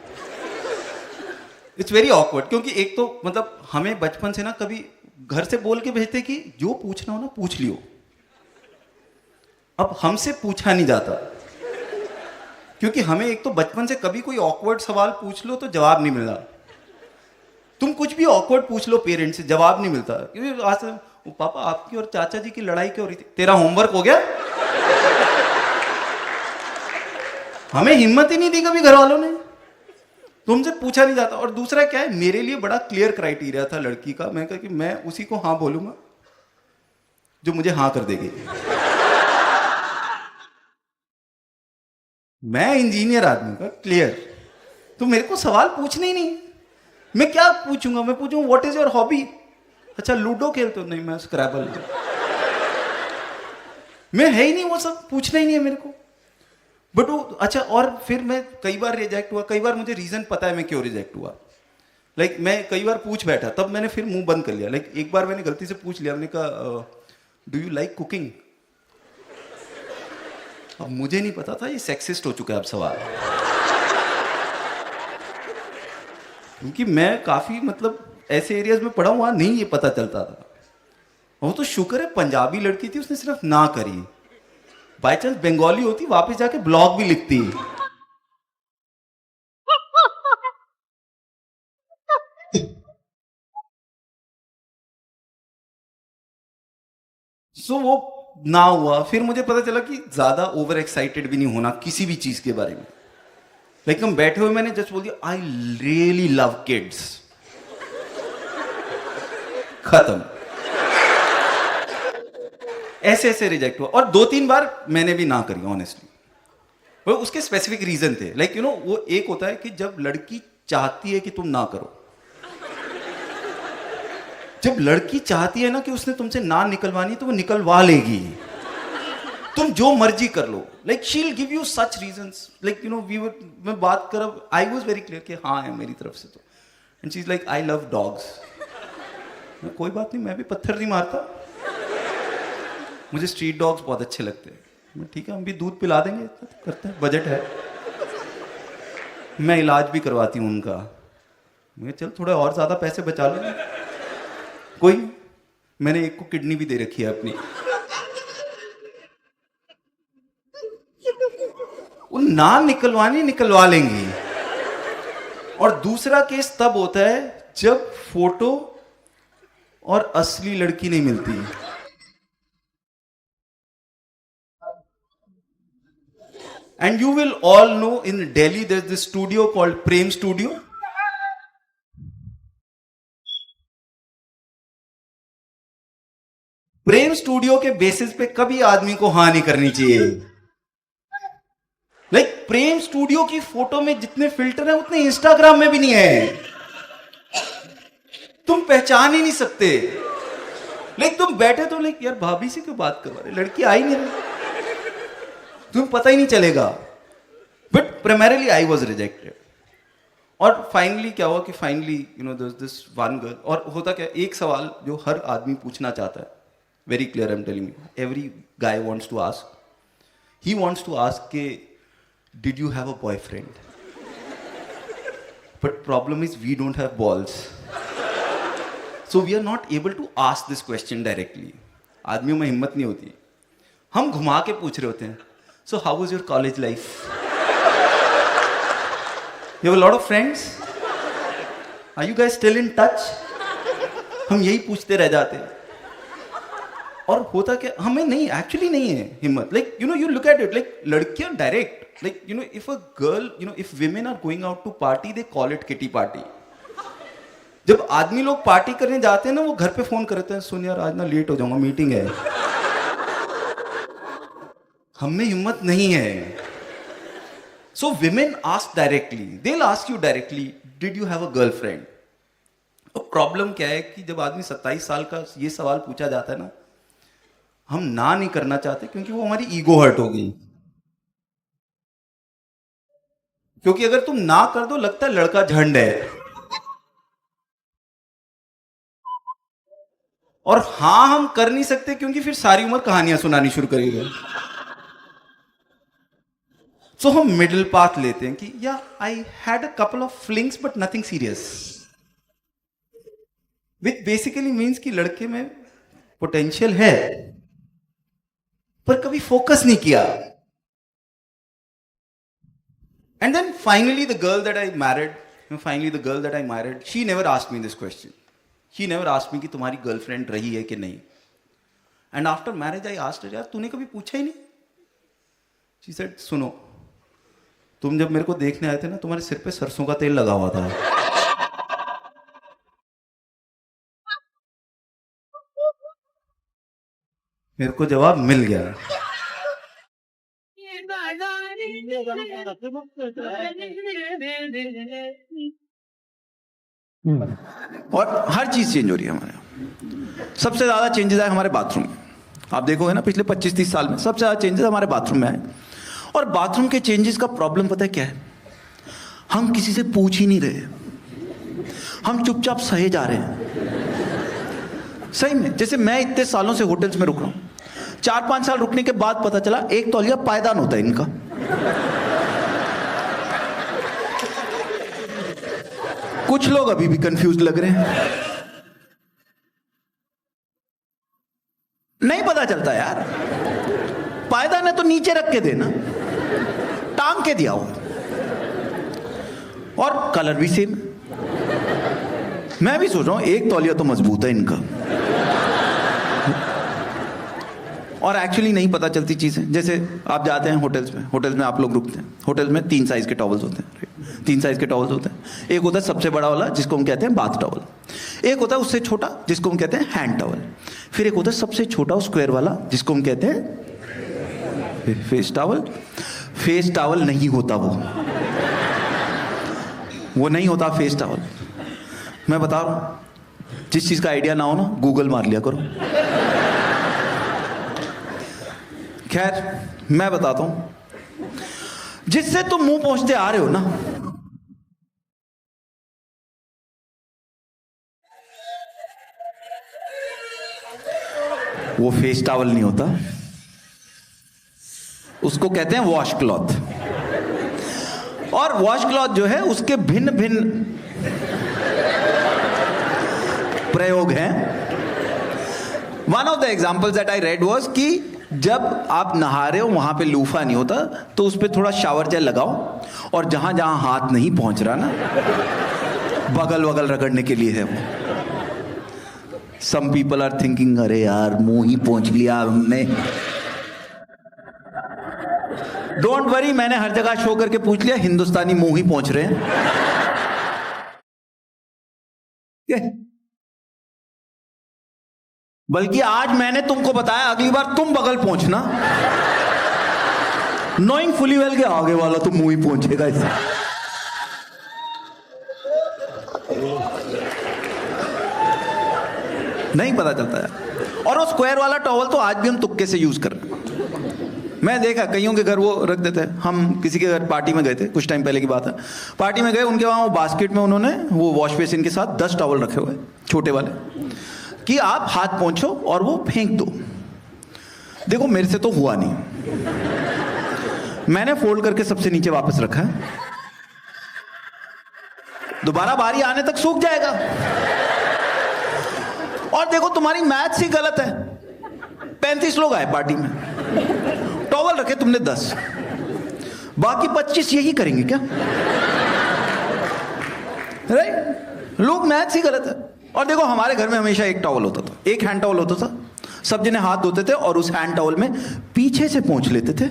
इट्स वेरी ऑकवर्ड, क्योंकि एक तो मतलब हमें बचपन से ना कभी घर से बोल के भेजते कि जो पूछना हो ना पूछ लियो. अब हमसे पूछा नहीं जाता, क्योंकि हमें एक तो बचपन से कभी कोई ऑकवर्ड सवाल पूछ लो तो जवाब नहीं मिलता. तुम कुछ भी ऑकवर्ड पूछ लो पेरेंट्स से, जवाब नहीं मिलता. क्योंकि आज से, पापा आपकी और चाचा जी की लड़ाई क्यों हो रही थी, तेरा होमवर्क हो गया. हमें हिम्मत ही नहीं दी कभी घर वालों ने, तुमसे पूछा नहीं जाता. और दूसरा क्या है, मेरे लिए बड़ा क्लियर क्राइटेरिया था लड़की का. मैं कहा कि मैं उसी को हाँ बोलूंगा जो मुझे हाँ कर देगी. मैं इंजीनियर आदमी का, क्लियर. तो मेरे को सवाल पूछने ही नहीं. मैं क्या पूछूंगा, मैं पूछूंगा व्हाट इज योर हॉबी, अच्छा लूडो खेलते हो, नहीं मैं स्क्रैबल. मैं है ही नहीं, वो सब पूछना ही नहीं है मेरे को. बट वो अच्छा, और फिर मैं कई बार रिजेक्ट हुआ, कई बार मुझे रीजन पता है मैं क्यों रिजेक्ट हुआ. लाइक मैं कई बार पूछ बैठा, तब मैंने फिर मुंह बंद कर लिया. लाइक एक बार मैंने गलती से पूछ लिया, मैंने कहा डू यू लाइक कुकिंग. अब मुझे नहीं पता था ये सेक्सिस्ट हो चुका है अब सवाल, क्योंकि मैं काफी मतलब ऐसे एरियाज में पढ़ा हूं वहां नहीं ये पता चलता था. वो तो शुक्र है पंजाबी लड़की थी, उसने सिर्फ ना करी. बाई चांस बंगाली होती, वापस जाके ब्लॉग भी लिखती. सो वो ना हुआ. फिर मुझे पता चला कि ज्यादा ओवर एक्साइटेड भी नहीं होना किसी भी चीज के बारे में. लाइक हम बैठे हुए, मैंने जस्ट बोल दिया आई रियली लव किड्स, खत्म. ऐसे ऐसे रिजेक्ट हुआ. और 2-3 बार मैंने भी ना करी ऑनेस्टली. वो उसके स्पेसिफिक रीजन थे. लाइक यू नो, वो एक होता है कि जब लड़की चाहती है कि तुम ना करो, जब लड़की चाहती है ना कि उसने तुमसे ना निकलवानी, तो वो निकलवा लेगी. तुम जो मर्जी कर लो. Like she will give you such reasons. Like you know, मैं बात कर, आई वाज वेरी क्लियर कि हाँ है मेरी तरफ से. तो and she is like I love dogs. कोई बात नहीं, मैं भी पत्थर नहीं मारता, मुझे स्ट्रीट डॉग्स बहुत अच्छे लगते हैं. ठीक है, हम भी दूध पिला देंगे, इतना तो करते हैं, बजट है. मैं इलाज भी करवाती हूँ उनका. मैं चल थोड़े और ज्यादा पैसे बचा लेंगे, कोई. मैंने एक को किडनी भी दे रखी है अपनी. वो ना निकलवानी निकलवा लेंगी. और दूसरा केस तब होता है जब फोटो और असली लड़की नहीं मिलती. And you will all know in Delhi there's this studio called Prem Studio. Prem studio के बेसिस पे कभी आदमी को हाँ नहीं करनी चाहिए. लाइक प्रेम स्टूडियो की फोटो में जितने फिल्टर हैं उतने इंस्टाग्राम में भी नहीं है. तुम पहचान ही नहीं सकते. लाइक तुम बैठे तो लाइक यार भाभी से क्यों बात करवा रहे, लड़की आई नहीं रही. तुम्हें पता ही नहीं चलेगा. But primarily I was rejected. और फाइनली क्या हुआ कि फाइनली दिस वन गर्ल. और होता क्या, एक सवाल जो हर आदमी पूछना चाहता है, very clear, I am telling you, every guy wants to ask, he wants to ask के did you have a boyfriend. But problem is we don't have balls, so we are not able to ask this question directly. आदमियों में हिम्मत नहीं होती, हम घुमा के पूछ रहे होते हैं. So how was your college life? You have a lot of friends? Are you guys still in touch? हम यही पूछते रह जाते हैं. और होता क्या, हमें नहीं, एक्चुअली नहीं है हिम्मत. Like you look at it, like लड़कियां direct, like if a girl, if women are going out to party, they call it kitty party. जब आदमी लोग पार्टी करने जाते हैं ना, वो घर पे फोन करते हैं, सुन यार आज ना लेट हो जाऊंगा, मीटिंग है. हमें हिम्मत नहीं है. So women ask directly, they'll ask you directly, did you have a girlfriend? तो प्रॉब्लम क्या है कि जब आदमी 27 साल का ये सवाल पूछा जाता है ना, हम ना नहीं करना चाहते क्योंकि वो हमारी ईगो हर्ट हो गई. क्योंकि अगर तुम ना कर दो, लगता है लड़का झंड है. और हाँ हम कर नहीं सकते क्योंकि फिर सारी उम्र कहानियां सुनानी शुरू करेगी. तो हम मिडिल पाथ लेते हैं कि या I had a couple of flings but nothing serious, which basically means कि लड़के में पोटेंशियल है पर कभी फोकस नहीं किया. And then finally the girl that I married, she never asked me this question. She never asked me कि तुम्हारी गर्लफ्रेंड रही है कि नहीं. And after marriage I asked her, यार तूने कभी पूछा ही नहीं. शी सेड, सुनो, तुम जब मेरे को देखने आए थे ना, तुम्हारे सिर पे सरसों का तेल लगा हुआ था. मेरे को जवाब मिल गया. और हर चीज चेंज हो रही है हमारे यहाँ. सबसे ज्यादा चेंजेस आए हमारे बाथरूम में. आप देखोगे ना, पिछले 25-30 साल में सबसे ज्यादा चेंजेस हमारे बाथरूम में आए. और बाथरूम के चेंजेस का प्रॉब्लम पता है क्या है? हम किसी से पूछ ही नहीं रहे, हम चुपचाप सहे जा रहे हैं. सही में, जैसे मैं इतने सालों से होटल्स में रुक रहा हूं, 4-5 साल रुकने के बाद पता चला एक तौलिया पायदान होता है इनका. कुछ लोग अभी भी कंफ्यूज लग रहे हैं. नहीं पता चलता यार, पायदान है तो नीचे रख के देना, टांग के दिया हो. और कलर भी सेम. मैं भी सोच रहा हूं एक तौलिया तो मजबूत है इनका. और एक्चुअली नहीं पता चलती चीजें. जैसे आप जाते हैं होटल्स में आप लोग रुकते हैं. होटल्स में 3 साइज के टॉवल्स होते हैं. 3 साइज के टॉवल्स होते हैं. एक होता है सबसे बड़ा वाला जिसको हम कहते हैं बाथ टॉवल. एक होता है उससे छोटा जिसको हम कहते हैं हैंड टॉवल. फिर एक होता है सबसे छोटा स्क्वायर वाला जिसको हम कहते हैं फेस टॉवल. फेस टॉवल नहीं होता, वो नहीं होता फेस टॉवल. मैं बता रहा हूं, जिस चीज का आइडिया ना हो ना, गूगल मार लिया करो. खैर मैं बताता हूं, जिससे तुम मुंह पहुंचते आ रहे हो ना, वो फेस टॉवल नहीं होता, उसको कहते हैं वॉश क्लॉथ. और वॉश क्लॉथ जो है उसके भिन्न भिन्न प्रयोग हैं. One of the examples that I read was कि जब आप नहा रहे हो वहां पे लूफा नहीं होता, तो उस पर थोड़ा शावर जेल लगाओ, और जहां जहां हाथ नहीं पहुंच रहा ना, बगल वगल रगड़ने के लिए है वो. सम पीपल आर थिंकिंग, अरे यार मुंह ही पहुंच लिया हमने. डोंट वरी, मैंने हर जगह शो करके पूछ लिया, हिंदुस्तानी मुंह ही पहुंच रहे हैं. बल्कि आज मैंने तुमको बताया, अगली बार तुम बगल पहुंचना, नोइंग फुली वेल के आगे वाला तो मुंह ही पहुंचेगा इससे. नहीं पता चलता है. और वो स्क्वायर वाला टॉवल तो आज भी हम तुक्के से यूज कर रहे हैं. मैं देखा कईयों के घर वो रख देते हैं। हम किसी के घर पार्टी में गए थे, कुछ टाइम पहले की बात है। पार्टी में गए, उनके वहाँ वो बास्केट में उन्होंने वो वॉश बेसिन के साथ 10 टॉवल रखे हुए छोटे वाले, कि आप हाथ पोंछो और वो फेंक दो। देखो मेरे से तो हुआ नहीं, मैंने फोल्ड करके सबसे नीचे वापस रखा है, दोबारा बारी आने तक सूख जाएगा। और देखो तुम्हारी मैथ्स ही गलत है। 35 लोग आए पार्टी में, टॉवल रखे तुमने 10, बाकी 25 यही करेंगे क्या? राइट? लोग मैथ्स ही गलत है। और देखो हमारे घर में हमेशा एक टॉवल होता था, एक हैंड टॉवल होता था, सब जने हाथ धोते थे और उस हैंड टॉवल में पीछे से पोंछ लेते थे,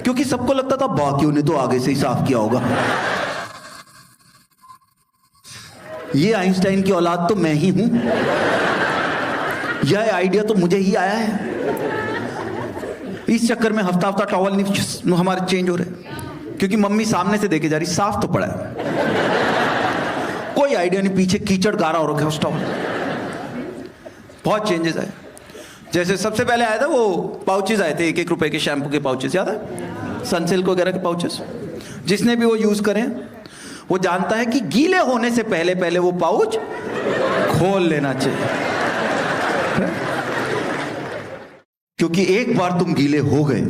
क्योंकि सबको लगता था बाकियों ने तो आगे से ही साफ किया होगा। ये आइंस्टाइन की औलाद तो मैं ही हूं, यह आइडिया तो मुझे ही आया है। इस चक्कर में हफ्ता हफ्ता टॉवल नहीं हमारे चेंज हो रहे, क्योंकि मम्मी सामने से देखे जा रही, साफ तो पड़ा है, कोई आइडिया नहीं, पीछे कीचड़ गारा हो रखा है उस टॉवल। बहुत चेंजेस आए। जैसे सबसे पहले आया था वो पाउचेस आए थे, 1-1 रुपए के शैम्पू के पाउचेस, याद है? सनसिल्क वगैरह के पाउचेस। जिसने भी वो यूज करें वो जानता है कि गीले होने से पहले पहले वो पाउच खोल लेना चाहिए, क्योंकि एक बार तुम गीले हो गए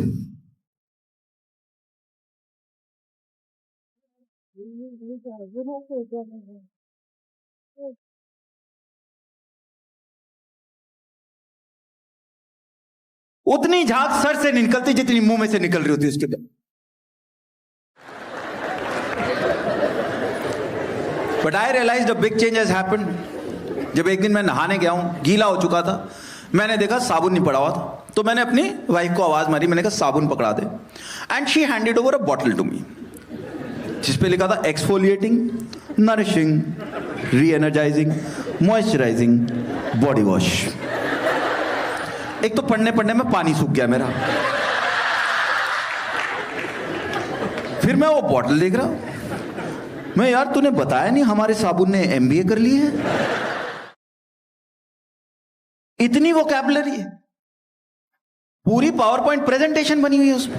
उतनी झाग सर से नहीं निकलती जितनी मुंह में से निकल रही होती उसके बाद। But I realized a big change has happened. जब एक दिन मैं नहाने गया हूं, गीला हो चुका था, मैंने देखा साबुन नहीं पड़ा हुआ था, तो मैंने अपनी वाइफ को आवाज मारी, मैंने कहा साबुन पकड़ा दे। And she handed over a bottle to me, जिस पे लिखा था exfoliating, nourishing, reenergizing, moisturizing body wash. एक तो पढ़ने पढ़ने में पानी सूख गया मेरा। फिर मैं वो बॉटल देख रहा हूं, मैं यार तूने बताया नहीं हमारे साबुन ने MBA कर ली है, इतनी वोकैबुलरी है, पूरी पावर पॉइंट प्रेजेंटेशन बनी हुई है उसमें।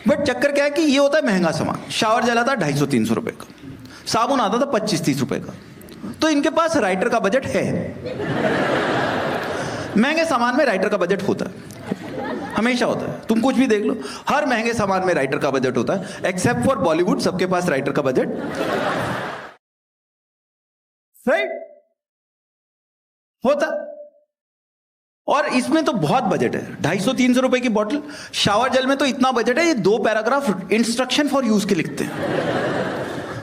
बट चक्कर क्या है कि ये होता है महंगा सामान। शावर जेल आता 250-300 रुपए का, साबुन आता था 25-30 रुपए का, तो इनके पास राइटर का बजट है। महंगे सामान में राइटर का बजट होता है, हमेशा होता है, तुम कुछ भी देख लो, हर महंगे सामान में राइटर का बजट होता है, एक्सेप्ट फॉर बॉलीवुड, सबके पास राइटर का बजट राइट होता। और इसमें तो बहुत बजट है, 250-300 रुपए की बॉटल। शावर जेल में तो इतना बजट है, ये 2 पैराग्राफ इंस्ट्रक्शन फॉर यूज के लिखते हैं।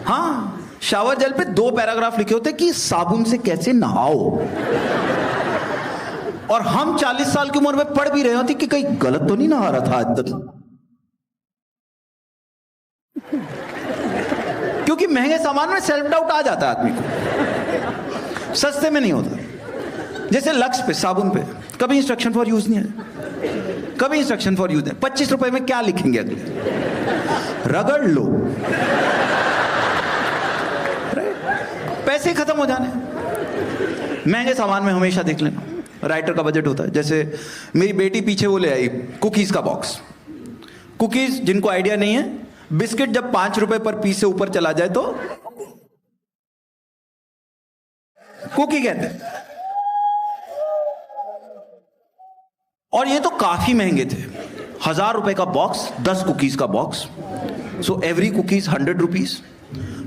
हाँ, शावर जेल पे 2 पैराग्राफ लिखे होते कि साबुन से कैसे नहाओ। और हम 40 साल की उम्र में पढ़ भी रहे होते कि कहीं गलत तो नहीं नहा रहा था आज तक, क्योंकि महंगे सामान में सेल्फ डाउट आ जाता है आदमी को, सस्ते में नहीं होता। जैसे लक्स पे, साबुन पे कभी इंस्ट्रक्शन फॉर यूज नहीं है, कभी इंस्ट्रक्शन फॉर यूज नहीं। 25 रुपए में क्या लिखेंगे अगले, रगड़ लो, पैसे खत्म हो जाने। महंगे सामान में हमेशा देख लेना राइटर का बजट होता है। जैसे मेरी बेटी पीछे वो ले आई कुकीज का बॉक्स। कुकीज, जिनको आइडिया नहीं है, बिस्किट जब 5 रुपए पर पीस से ऊपर चला जाए तो कुकी कहते हैं। और ये तो काफी महंगे थे, 1000 रुपए का बॉक्स, 10 कुकीज का box. So every cookies 100 rupees,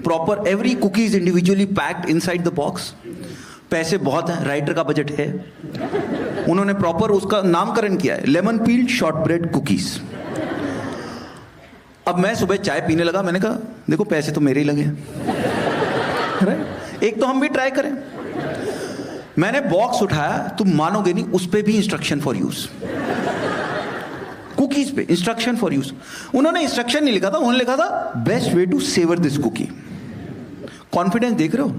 proper every cookies individually packed inside the box. पैसे बहुत हैं, राइटर का बजट है, उन्होंने प्रॉपर उसका नामकरण किया है, lemon peeled short bread cookies. अब मैं सुबह चाय पीने लगा, मैंने कहा देखो पैसे तो मेरे ही लगे, एक तो हम भी ट्राई करें। मैंने बॉक्स उठाया, तुम मानोगे नहीं, उस पे भी इंस्ट्रक्शन फॉर यूज, कुकीज पे इंस्ट्रक्शन फॉर यूज। उन्होंने इंस्ट्रक्शन नहीं लिखा था, उन्होंने लिखा था best way to savour this cookie. Confidence देख रहे हो?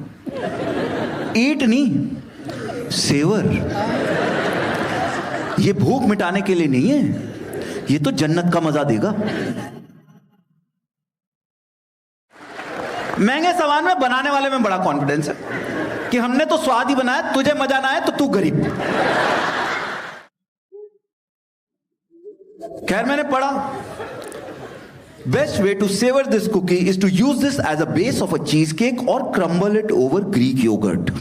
ईट नहीं, सेवर। ये भूख मिटाने के लिए नहीं है, ये तो जन्नत का मजा देगा। महंगे सामान में बनाने वाले में बड़ा कॉन्फिडेंस है कि हमने तो स्वाद ही बनाया, तुझे मजा ना आए तो तू गरीब। खैर मैंने पढ़ा, best way to savour this cookie is to use this as a base of a cheesecake और crumble it over Greek yogurt.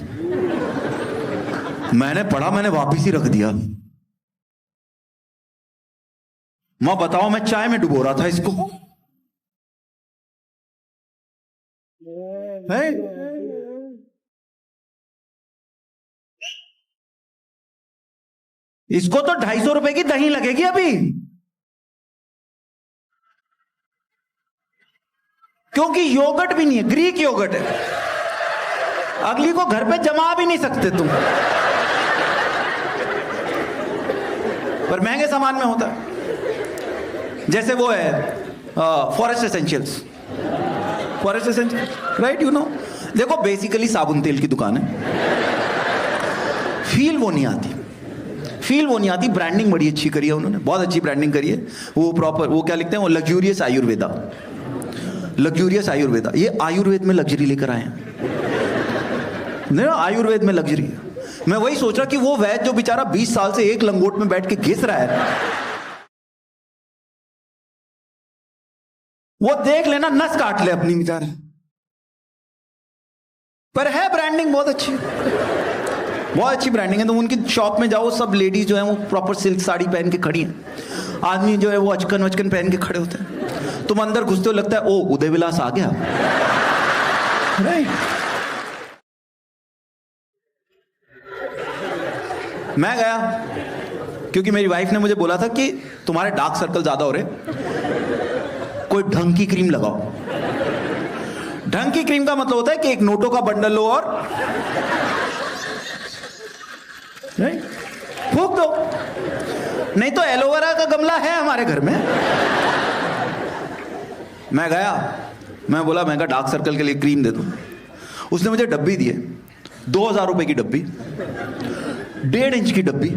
मैंने पढ़ा, मैंने वापिस ही रख दिया। मां बताओ, मैं चाय में डुबो रहा था इसको। इसको तो 250 रुपए की दही लगेगी अभी, क्योंकि योगर्ट भी नहीं है, ग्रीक योगर्ट है। अगली को घर पे जमा भी नहीं सकते तुम, पर महंगे सामान में होता है। जैसे वो है forest essentials, forest essentials, right, you know. देखो बेसिकली साबुन तेल की दुकान है, फील वो नहीं आती, फील वो नहीं आती। ब्रांडिंग बड़ी अच्छी करी है उन्होंने, बहुत अच्छी ब्रांडिंग करी है। वो प्रॉपर, वो क्या लिखते हैं, वो लग्जूरियस आयुर्वेदा, लग्जूरियस आयुर्वेदा। ये आयुर्वेद में लग्जरी लेकर आए हैं, नहीं आयुर्वेद में लग्जरी है। मैं वही सोच रहा कि वो वैद्य जो बेचारा 20 साल से एक लंगोट में बैठ के घिस रहा है, वो देख लेना नस काट ले अपनी बेचारे। पर है ब्रांडिंग बहुत अच्छी, बहुत अच्छी ब्रांडिंग है। तुम उनकी शॉप में जाओ, सब लेडीज जो है वो प्रॉपर सिल्क साड़ी पहन के खड़ी हैं, आदमी जो है वो अचकन वचकन पहन के खड़े होते हैं। तुम अंदर घुसते हो, लगता है ओ उदय विलास आ गया, राइट। मैं गया क्योंकि मेरी वाइफ ने मुझे बोला था कि तुम्हारे डार्क सर्कल ज्यादा हो रहे, कोई ढंग की क्रीम लगाओ। ढंग की क्रीम का मतलब होता है कि एक नोटों का बंडल लो और फूक दो, नहीं तो एलोवेरा का गमला है हमारे घर में। मैं गया, मैं बोला, मैं कहा डार्क सर्कल के लिए क्रीम दे दो। उसने मुझे डब्बी दी है, 2000 रुपए की डब्बी, 1.5 इंच की डब्बी,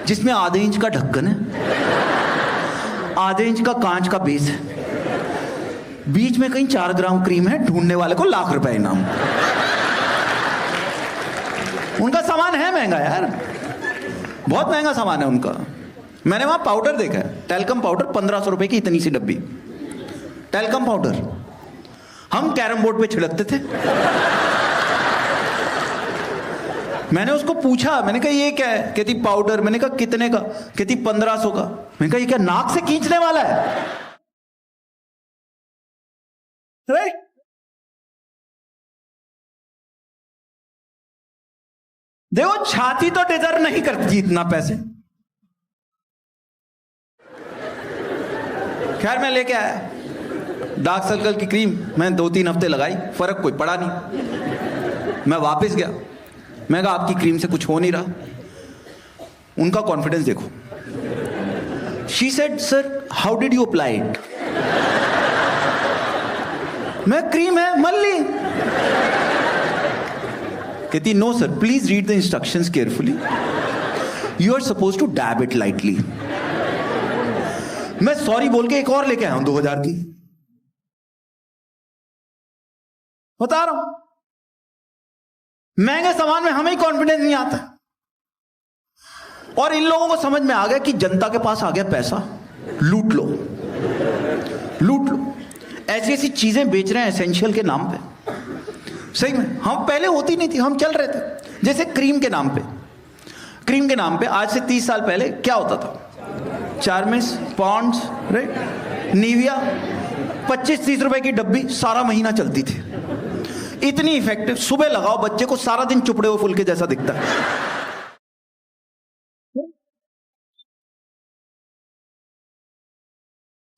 जिसमें आधे इंच का ढक्कन है, आधे इंच का कांच का बेस है, बीच में कहीं 4 ग्राम क्रीम है। ढूंढने वाले को लाख रुपए इनाम। उनका सामान है महंगा यार, बहुत महंगा सामान है उनका। मैंने वहां पाउडर देखा है, टैल्कम पाउडर, 1500 रुपए की इतनी सी डब्बी टैल्कम पाउडर। हम कैरम बोर्ड पे छिड़कते थे। मैंने उसको पूछा, मैंने कहा ये क्या है, कहती पाउडर। मैंने कहा कितने का, कहती 1500 का। मैंने कहा ये क्या नाक से खींचने वाला है, राइट। देखो छाती तो डिजर्व नहीं करती इतना पैसे। खैर मैं लेके आया डार्क सर्कल की क्रीम, मैं 2-3 हफ्ते लगाई, फर्क कोई पड़ा नहीं। मैं वापस गया, मैं कहा आपकी क्रीम से कुछ हो नहीं रहा। उनका कॉन्फिडेंस देखो। She said sir how did you apply it. मैं क्रीम है मल ली। कहती no sir please read the instructions carefully, you are suppose to dab it lightly. मैं सॉरी बोल के एक और लेके आया हूं 2000 की, बता रहा हूं। महंगे सामान में हमें ही कॉन्फिडेंस नहीं आता। और इन लोगों को समझ में आ गया कि जनता के पास आ गया पैसा, लूट लो, लूट लो। ऐसी ऐसी चीजें बेच रहे हैं एसेंशियल के नाम पे। सही में हम पहले होती नहीं थी, हम चल रहे थे। जैसे क्रीम के नाम पे, क्रीम के नाम पे आज से 30 साल पहले क्या होता था, चार्मिस, पॉन्ड्स, राइट, निविया, 25-30 रुपए की डब्बी सारा महीना चलती थी। इतनी इफेक्टिव, सुबह लगाओ बच्चे को सारा दिन चुपड़े हुए फूल के जैसा दिखता है।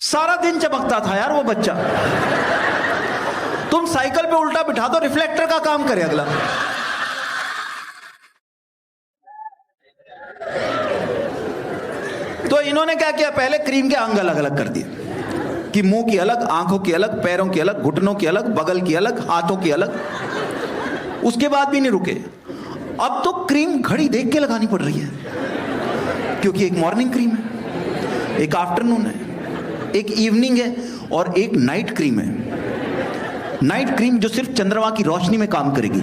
सारा दिन चमकता था यार वो बच्चा। तुम साइकिल पे उल्टा बिठा दो, रिफ्लेक्टर का काम करे अगला। तो इन्होंने क्या किया, पहले क्रीम के अंग अलग अलग कर दिए कि मुंह की अलग, आंखों की अलग, पैरों की अलग, घुटनों की अलग, बगल की अलग, हाथों की अलग। उसके बाद भी नहीं रुके। अब तो क्रीम घड़ी देख के लगानी पड़ रही है, क्योंकि एक मॉर्निंग क्रीम है, एक आफ्टरनून है, एक इवनिंग है और एक नाइट क्रीम है। नाइट क्रीम जो सिर्फ चंद्रमा की रोशनी में काम करेगी।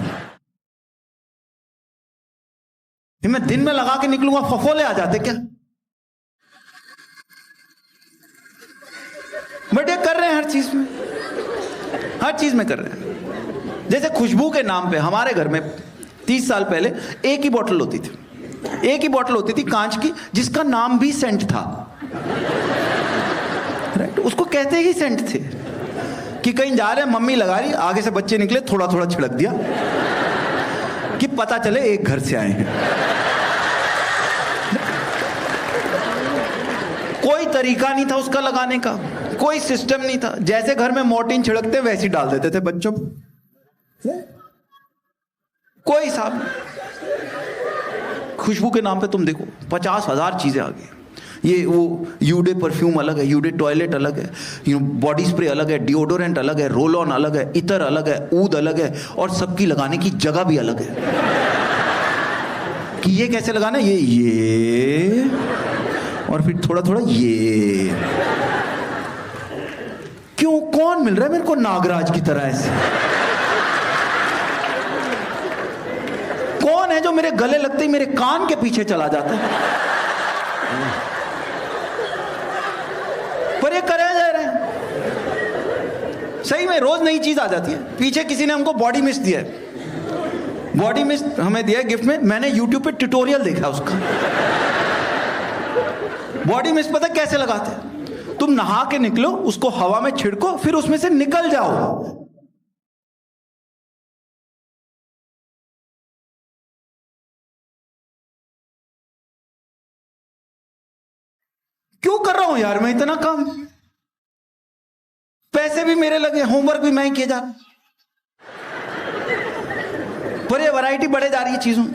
मैं दिन में लगा के निकलूंगा, फफोले आ जाते क्या। चीज में, हर चीज में कर रहे हैं। जैसे खुशबू के नाम पे हमारे घर में 30 साल पहले एक ही बोतल होती थी, एक ही बोतल होती थी कांच की, जिसका नाम भी सेंट था। राइट, उसको कहते ही सेंट थे कि कहीं जा रहे हैं, मम्मी लगा रही, आगे से बच्चे निकले, थोड़ा थोड़ा छिड़क दिया कि पता चले एक घर से आए हैं। कोई तरीका नहीं था उसका लगाने का, कोई सिस्टम नहीं था। जैसे घर में मोर्टीन छिड़कते वैसे ही डाल देते थे बच्चों को, कोई हिसाब नहीं। खुशबू के नाम पे तुम देखो 50,000 चीजें आ गई। ये वो यूडे परफ्यूम अलग है, यूडे टॉयलेट अलग है, बॉडी स्प्रे अलग है, डिओडोरेंट अलग है, रोल ऑन अलग है, इतर अलग है, ऊद अलग है, और सबकी लगाने की जगह भी अलग है कि ये कैसे लगाना है, ये और फिर थोड़ा थोड़ा ये। क्यों, कौन मिल रहा है मेरे को नागराज की तरह ऐसे? कौन है जो मेरे गले लगते ही मेरे कान के पीछे चला जाता है? पर ये करे जा रहे हैं। सही में रोज नई चीज आ जाती है। पीछे किसी ने हमको बॉडी मिस्ट दिया है, बॉडी मिस्ट हमें दिया है गिफ्ट में। मैंने यूट्यूब पे ट्यूटोरियल देखा उसका। बॉडी मिस्ट पता कैसे लगाते हैं? तुम नहा के निकलो, उसको हवा में छिड़को, फिर उसमें से निकल जाओ। क्यों कर रहा हूं यार मैं इतना काम? पैसे भी मेरे लगे, होमवर्क भी मैं ही किए जा रहा हूं, पर ये वैरायटी बढ़े जा रही है चीजों।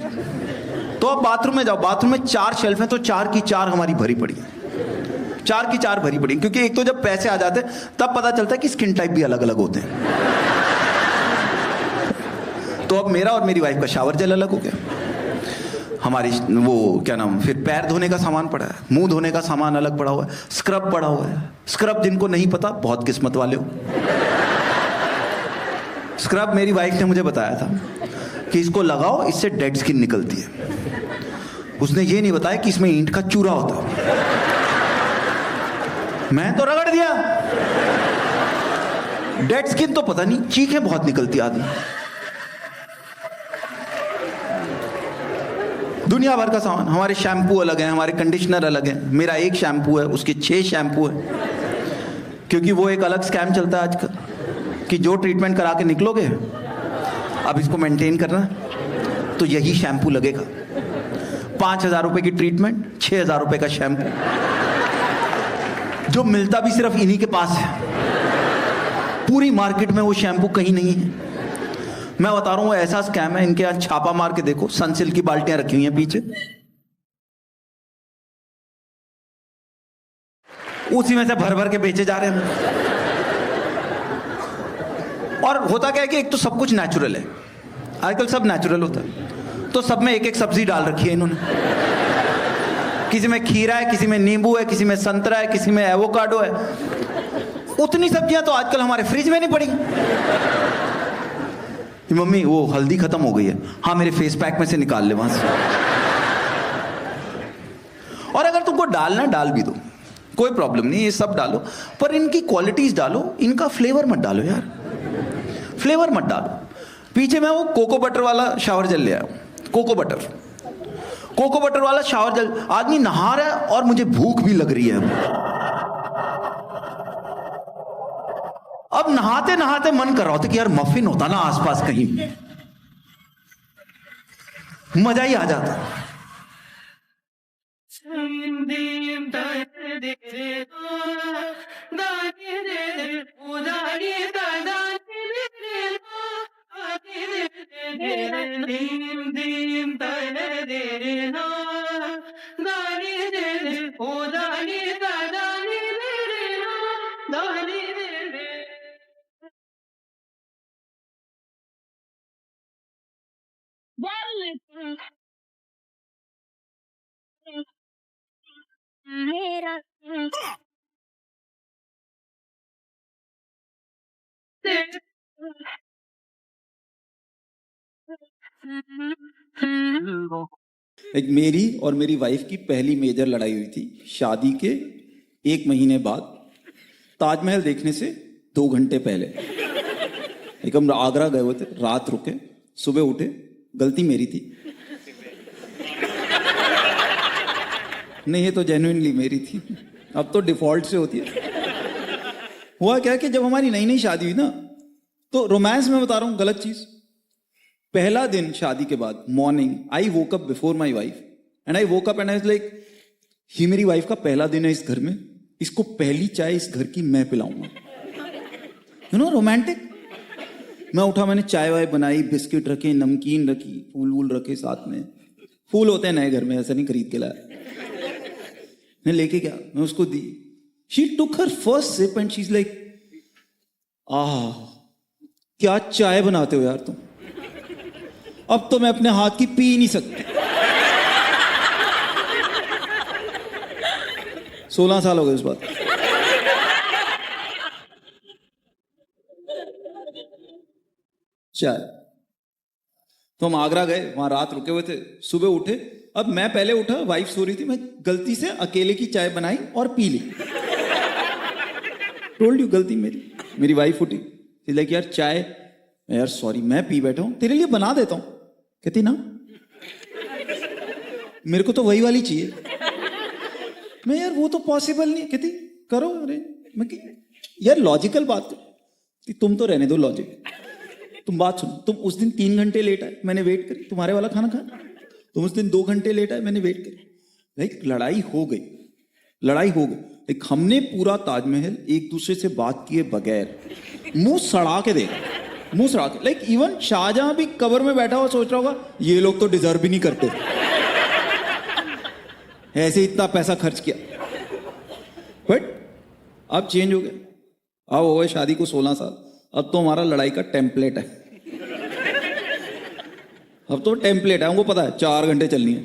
तो अब बाथरूम में जाओ, बाथरूम में 4 शेल्फ हैं, तो 4 की 4 हमारी भरी पड़ी है, 4 की 4 भरी पड़ी। क्योंकि एक तो जब पैसे आ जाते हैं तब पता चलता है कि स्किन टाइप भी अलग अलग होते हैं। तो अब मेरा और मेरी वाइफ का शावर जेल अलग हो गया, हमारी वो क्या नाम, फिर पैर धोने का सामान पड़ा है, मुंह धोने का सामान अलग पड़ा हुआ है, स्क्रब पड़ा हुआ है। स्क्रब जिनको नहीं पता बहुत किस्मत वाले हो। स्क्रब मेरी वाइफ ने मुझे बताया था कि इसको लगाओ, इससे डेड स्किन निकलती है। उसने ये नहीं बताया कि इसमें ईंट का चूरा होता है। मैं तो रगड़ दिया। डेड स्किन तो पता नहीं, चीखें बहुत निकलती आदमी। दुनिया भर का सामान, हमारे शैम्पू अलग है, हमारे कंडीशनर अलग है। मेरा एक शैम्पू है, उसके 6 शैम्पू है, क्योंकि वो एक अलग स्कैम चलता है आजकल कि जो ट्रीटमेंट करा के निकलोगे, अब इसको मेंटेन करना है तो यही शैम्पू लगेगा। 5,000 रुपए की ट्रीटमेंट, 6,000 रुपए का शैम्पू, जो मिलता भी सिर्फ इन्हीं के पास है। पूरी मार्केट में वो शैम्पू कहीं नहीं है। मैं बता रहा हूं, ऐसा स्कैम है, इनके यहां छापा मार के देखो, सनसिल्क की बाल्टियां रखी हुई हैं पीछे, उसी में से भर भर के बेचे जा रहे हैं। और होता क्या है कि एक तो सब कुछ नेचुरल है, आजकल सब नेचुरल होता है, तो सब में एक एक सब्जी डाल रखी है इन्होंने। किसी में खीरा है, किसी में नींबू है, किसी में संतरा है, किसी में एवोकाडो है। उतनी सब्जियां तो आजकल हमारे फ्रिज में नहीं पड़ी। मम्मी वो हल्दी खत्म हो गई है, हाँ मेरे फेस पैक में से निकाल ले वहां से। और अगर तुमको डालना डाल भी दो, कोई प्रॉब्लम नहीं, ये सब डालो, पर इनकी क्वालिटीज डालो, इनका फ्लेवर मत डालो यार, फ्लेवर मत डालो। पीछे मैं वो कोको बटर वाला शावर जेल ले आया, कोको बटर वाला शावर जेल। आदमी नहा रहा है और मुझे भूख भी लग रही है। अब नहाते नहाते मन कर रहा होता कि यार मफिन होता ना आसपास कहीं, मजा ही आ जाता। एक मेरी और मेरी वाइफ की पहली मेजर लड़ाई हुई थी शादी के 1 महीने बाद। ताजमहल देखने से 2 घंटे पहले। एक हम आगरा गए हुए थे, रात रुके, सुबह उठे, गलती मेरी थी। नहीं, ये तो जेन्युइनली मेरी थी, अब तो डिफॉल्ट से होती है। हुआ क्या कि जब हमारी नई नई शादी हुई ना, तो रोमांस में बता रहा हूं गलत चीज। पहला दिन शादी के बाद morning I woke up before my wife and I woke up and I was like, ही मेरी वाइफ का पहला दिन है इस घर में, इसको पहली चाय इस घर की मैं पिलाऊंगा। You know, romantic. मैं उठा, मैंने चाय वाय बनाई, बिस्किट रखे, नमकीन रखी, फूल वूल रखे साथ में। फूल होते हैं नए घर में, ऐसा नहीं खरीद के लाया। मैं लेके गया, मैं उसको दी। She took her first sip and she is like, ah क्या चाय बनाते हो यार तुम, अब तो मैं अपने हाथ की पी नहीं सकती। 16 साल हो गए उस बात। चाय। तो हम आगरा गए, वहां रात रुके हुए थे, सुबह उठे। अब मैं पहले उठा, वाइफ सो रही थी, मैं गलती से अकेले की चाय बनाई और पी ली। टोल्ड यू, गलती मेरी। मेरी वाइफ उठी, लाइक यार चाय। यार सॉरी, मैं पी बैठा हूं, तेरे लिए बना देता हूं। कहती ना, मेरे को तो वही वाली चाहिए। मैं यार वो तो पॉसिबल नहीं। कहती करो। अरे मैं यार लॉजिकल बात कर, तुम तो रहने दो लॉजिक। तुम बात सुनो, तुम उस दिन 3 घंटे लेट आए, मैंने वेट करी, तुम्हारे वाला खाना खाया। तुम उस दिन 2 घंटे लेट आए, मैंने वेट करी। लाइक लड़ाई हो गई, लड़ाई हो गई। लाइक हमने पूरा ताजमहल एक दूसरे से बात किए बगैर मुंह सड़ा के देखा, मुंह सड़ा के। लाइक इवन शाहजहां भी कब्र में बैठा हुआ सोच रहा होगा, ये लोग तो डिजर्व ही नहीं करते, ऐसे इतना पैसा खर्च किया। बट अब चेंज हो गया। अब हो गए शादी को 16 साल। अब तो हमारा लड़ाई का टेम्पलेट है। अब तो टेम्पलेट है, हमको पता है 4 घंटे चलनी है।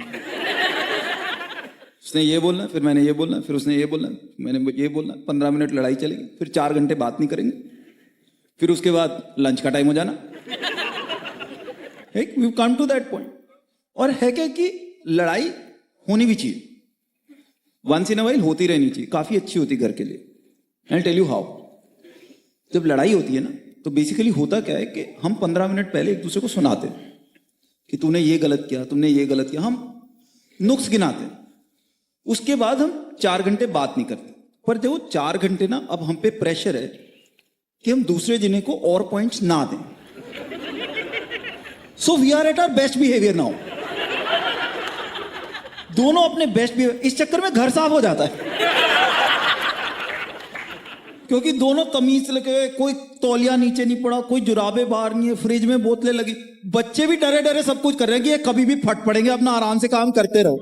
उसने ये बोलना, फिर मैंने ये बोलना, फिर उसने ये बोलना, मैंने ये बोलना। 15 मिनट लड़ाई चलेगी, फिर 4 घंटे बात नहीं करेंगे, फिर उसके बाद लंच का टाइम हो जाना। We come to that point. और है क्या कि लड़ाई होनी भी चाहिए, वंस इन अ वाइल होती रहनी चाहिए, काफी अच्छी होती घर के लिए। I tell you how. जब लड़ाई होती है ना, तो बेसिकली होता क्या है कि हम 15 मिनट पहले एक दूसरे को सुनाते हैं कि तूने ये गलत किया, तुमने ये गलत किया, हम नुक्स गिनाते हैं। उसके बाद हम 4 घंटे बात नहीं करते। पर जब वो 4 घंटे ना, अब हम पे प्रेशर है कि हम दूसरे जने को और पॉइंट्स ना दें। So we are at our best behaviour now. दोनों अपने बेस्ट बिहेवियर, इस चक्कर में घर साफ हो जाता है। क्योंकि दोनों तमीज से लगे हुए, कोई तौलिया नीचे नहीं पड़ा, कोई जुराबे बाहर नहीं है, फ्रिज में बोतलें लगी। बच्चे भी डरे डरे सब कुछ कर रहे हैं कि ये कभी भी फट पड़ेंगे, अपना आराम से काम करते रहो।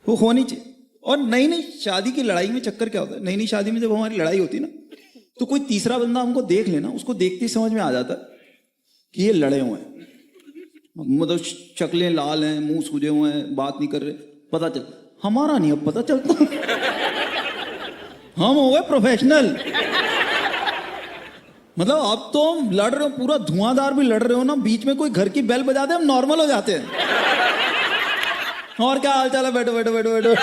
वो होनी चाहिए। और नई नई शादी की लड़ाई में चक्कर क्या होता है, नई नई शादी में जब हमारी लड़ाई होती है ना, तो कोई तीसरा बंदा हमको देख लेना, उसको देखते ही समझ में आ जाता है कि ये लड़े हुए हैं। मतलब शक्लें लाल हैं, मुंह सूजे हुए हैं, बात नहीं कर रहे, पता चल। हमारा नहीं अब पता चलता। हम हो गए प्रोफेशनल। मतलब अब तो हम लड़ रहे हो, पूरा धुआंधार भी लड़ रहे हो ना, बीच में कोई घर की बेल बजा दे, हम नॉर्मल हो जाते हैं। और क्या हाल चाल है, बैठो बैठो बैठो बैठो।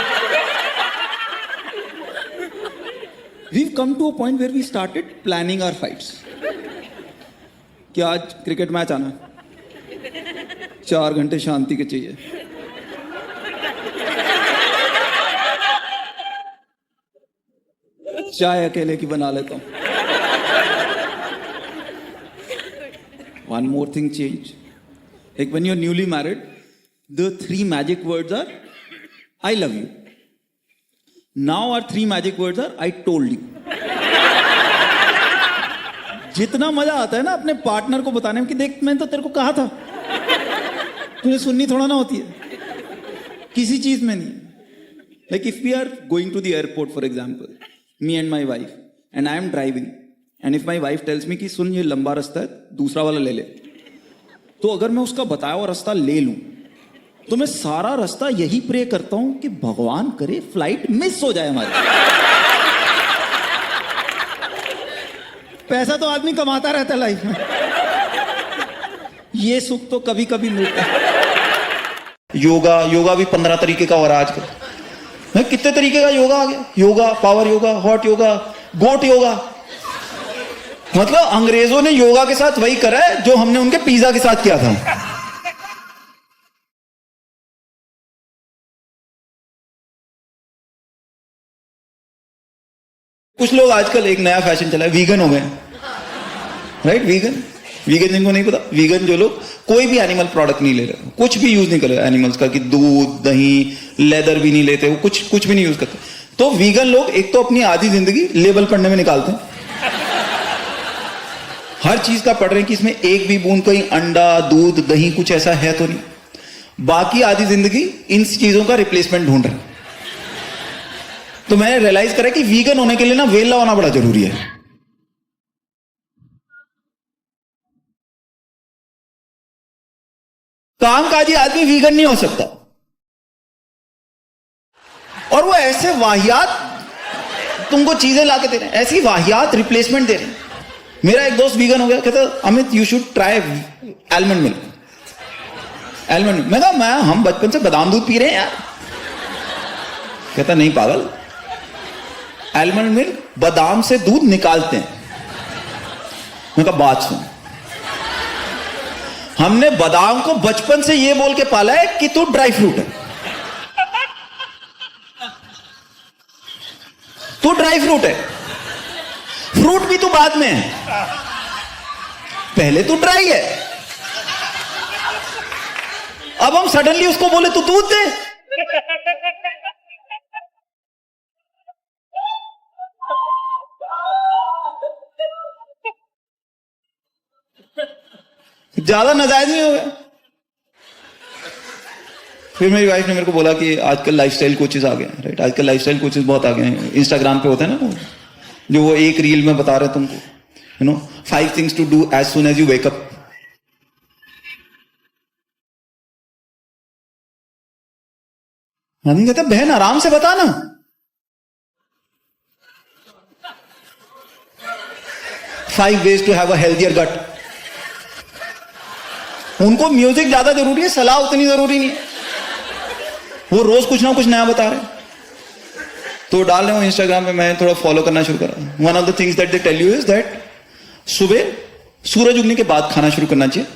We've come to a point where we started planning our fights. क्या आज क्रिकेट मैच आना है, 4 घंटे शांति के चाहिए। चाय अकेले की बना लेता हूं। One more thing change. Like when you're newly married, the 3 magic words are I love you. Now our 3 magic words are I told you. जितना मजा आता है ना अपने पार्टनर को बताने में कि देख मैंने तो तेरे को कहा था, तुझे सुननी थोड़ा ना होती है, किसी चीज में नहीं। Like if we are going to the airport for example, me and my wife, and I am driving, and if my wife tells me कि सुन ये लंबा रास्ता है, दूसरा वाला ले ले, तो अगर मैं उसका बताया हुआ रास्ता ले लूं, तो मैं सारा रास्ता यही प्रे करता हूं कि भगवान करे फ्लाइट मिस हो जाए हमारी। पैसा तो आदमी कमाता रहता है लाइफ में, ये सुख तो कभी कभी मिलता है। योगा योगा भी 15 तरीके का हो रहा है आजकल। मैं कितने तरीके का योगा आ गया, yoga, power yoga, hot yoga, goat yoga. मतलब अंग्रेजों ने योगा के साथ वही करा है जो हमने उनके पिज्जा के साथ किया था। कुछ लोग आजकल एक नया फैशन चला है, वीगन हो गए, राइट? वीगन जिनको नहीं पता, वीगन जो लोग कोई भी एनिमल प्रोडक्ट नहीं ले रहे, कुछ भी यूज नहीं कर रहे एनिमल्स का, कि दूध, दही, लेदर भी नहीं लेते, वो कुछ भी नहीं यूज करते। तो वीगन लोग एक तो अपनी आधी जिंदगी लेबल पढ़ने में निकालते हैं, हर चीज का पढ़ रहे हैं कि इसमें एक भी बूंद कहीं अंडा, दूध, दही कुछ ऐसा है तो नहीं। बाकी आधी जिंदगी इन चीजों का रिप्लेसमेंट ढूंढ रहे हैं। तो मैंने रियलाइज करा कि वीगन होने के लिए ना वेला होना बड़ा जरूरी है। कामकाजी आदमी वीगन नहीं हो सकता, और वो ऐसे वाहियात तुमको चीजें लाके दे रहे हैं, ऐसी वाहियात रिप्लेसमेंट दे रहे हैं। मेरा एक दोस्त वीगन हो गया, कहता Amit you should try almond milk. मैं कहा हम बचपन से बादाम दूध पी रहे हैं यार। कहता नहीं पागल, आलमंड मिल्क बादाम से दूध निकालते हैं। मैं कहा बात सुन, हमने बादाम को बचपन से ये बोल के पाला है कि तू ड्राई फ्रूट है, तू ड्राई फ्रूट है, फ्रूट भी तू बाद में है, पहले तू ड्राई है। अब हम सडनली उसको बोले तू दूध दे। ज्यादा नाजायज नहीं हो गया। फिर मेरी वाइफ ने मेरे को बोला कि आजकल लाइफस्टाइल कोचेस आ गए हैं, राइट? आजकल लाइफस्टाइल कोचेस बहुत आ गए हैं, इंस्टाग्राम पे होते हैं ना, जो वो एक रील में बता रहे हैं तुमको, 5 things to do as soon as you wake up। आदमी कहता बहन आराम से बता ना। Five ways to have a healthier gut। उनको म्यूजिक ज्यादा जरूरी है, सलाह उतनी जरूरी नहीं है। वो रोज कुछ ना कुछ नया बता रहे हैं, तो डाल रहे हो इंस्टाग्राम पे। मैं थोड़ा फॉलो करना शुरू करा। One of the things that they tell you is that सुबह सूरज उगने के बाद खाना शुरू करना चाहिए,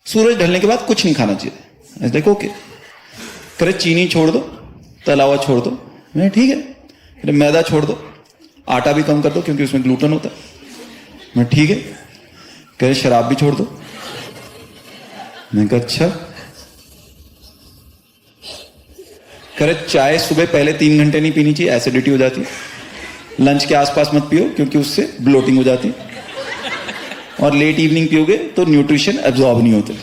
सूरज ढलने के बाद कुछ नहीं खाना चाहिए। देखो ओके, करे चीनी छोड़ दो, तला हुआ छोड़ दो। मैं ठीक है। करे मैदा छोड़ दो, आटा भी कम कर दो क्योंकि उसमें ग्लूटेन होता है। मैं ठीक है। करे शराब भी छोड़ दो। मैं कहा अच्छा। करे चाय सुबह पहले 3 घंटे नहीं पीनी चाहिए, एसिडिटी हो जाती है। लंच के आसपास मत पियो क्योंकि उससे ब्लोटिंग हो जाती है, और लेट इवनिंग पियोगे तो न्यूट्रिशन एब्जॉर्ब नहीं होते।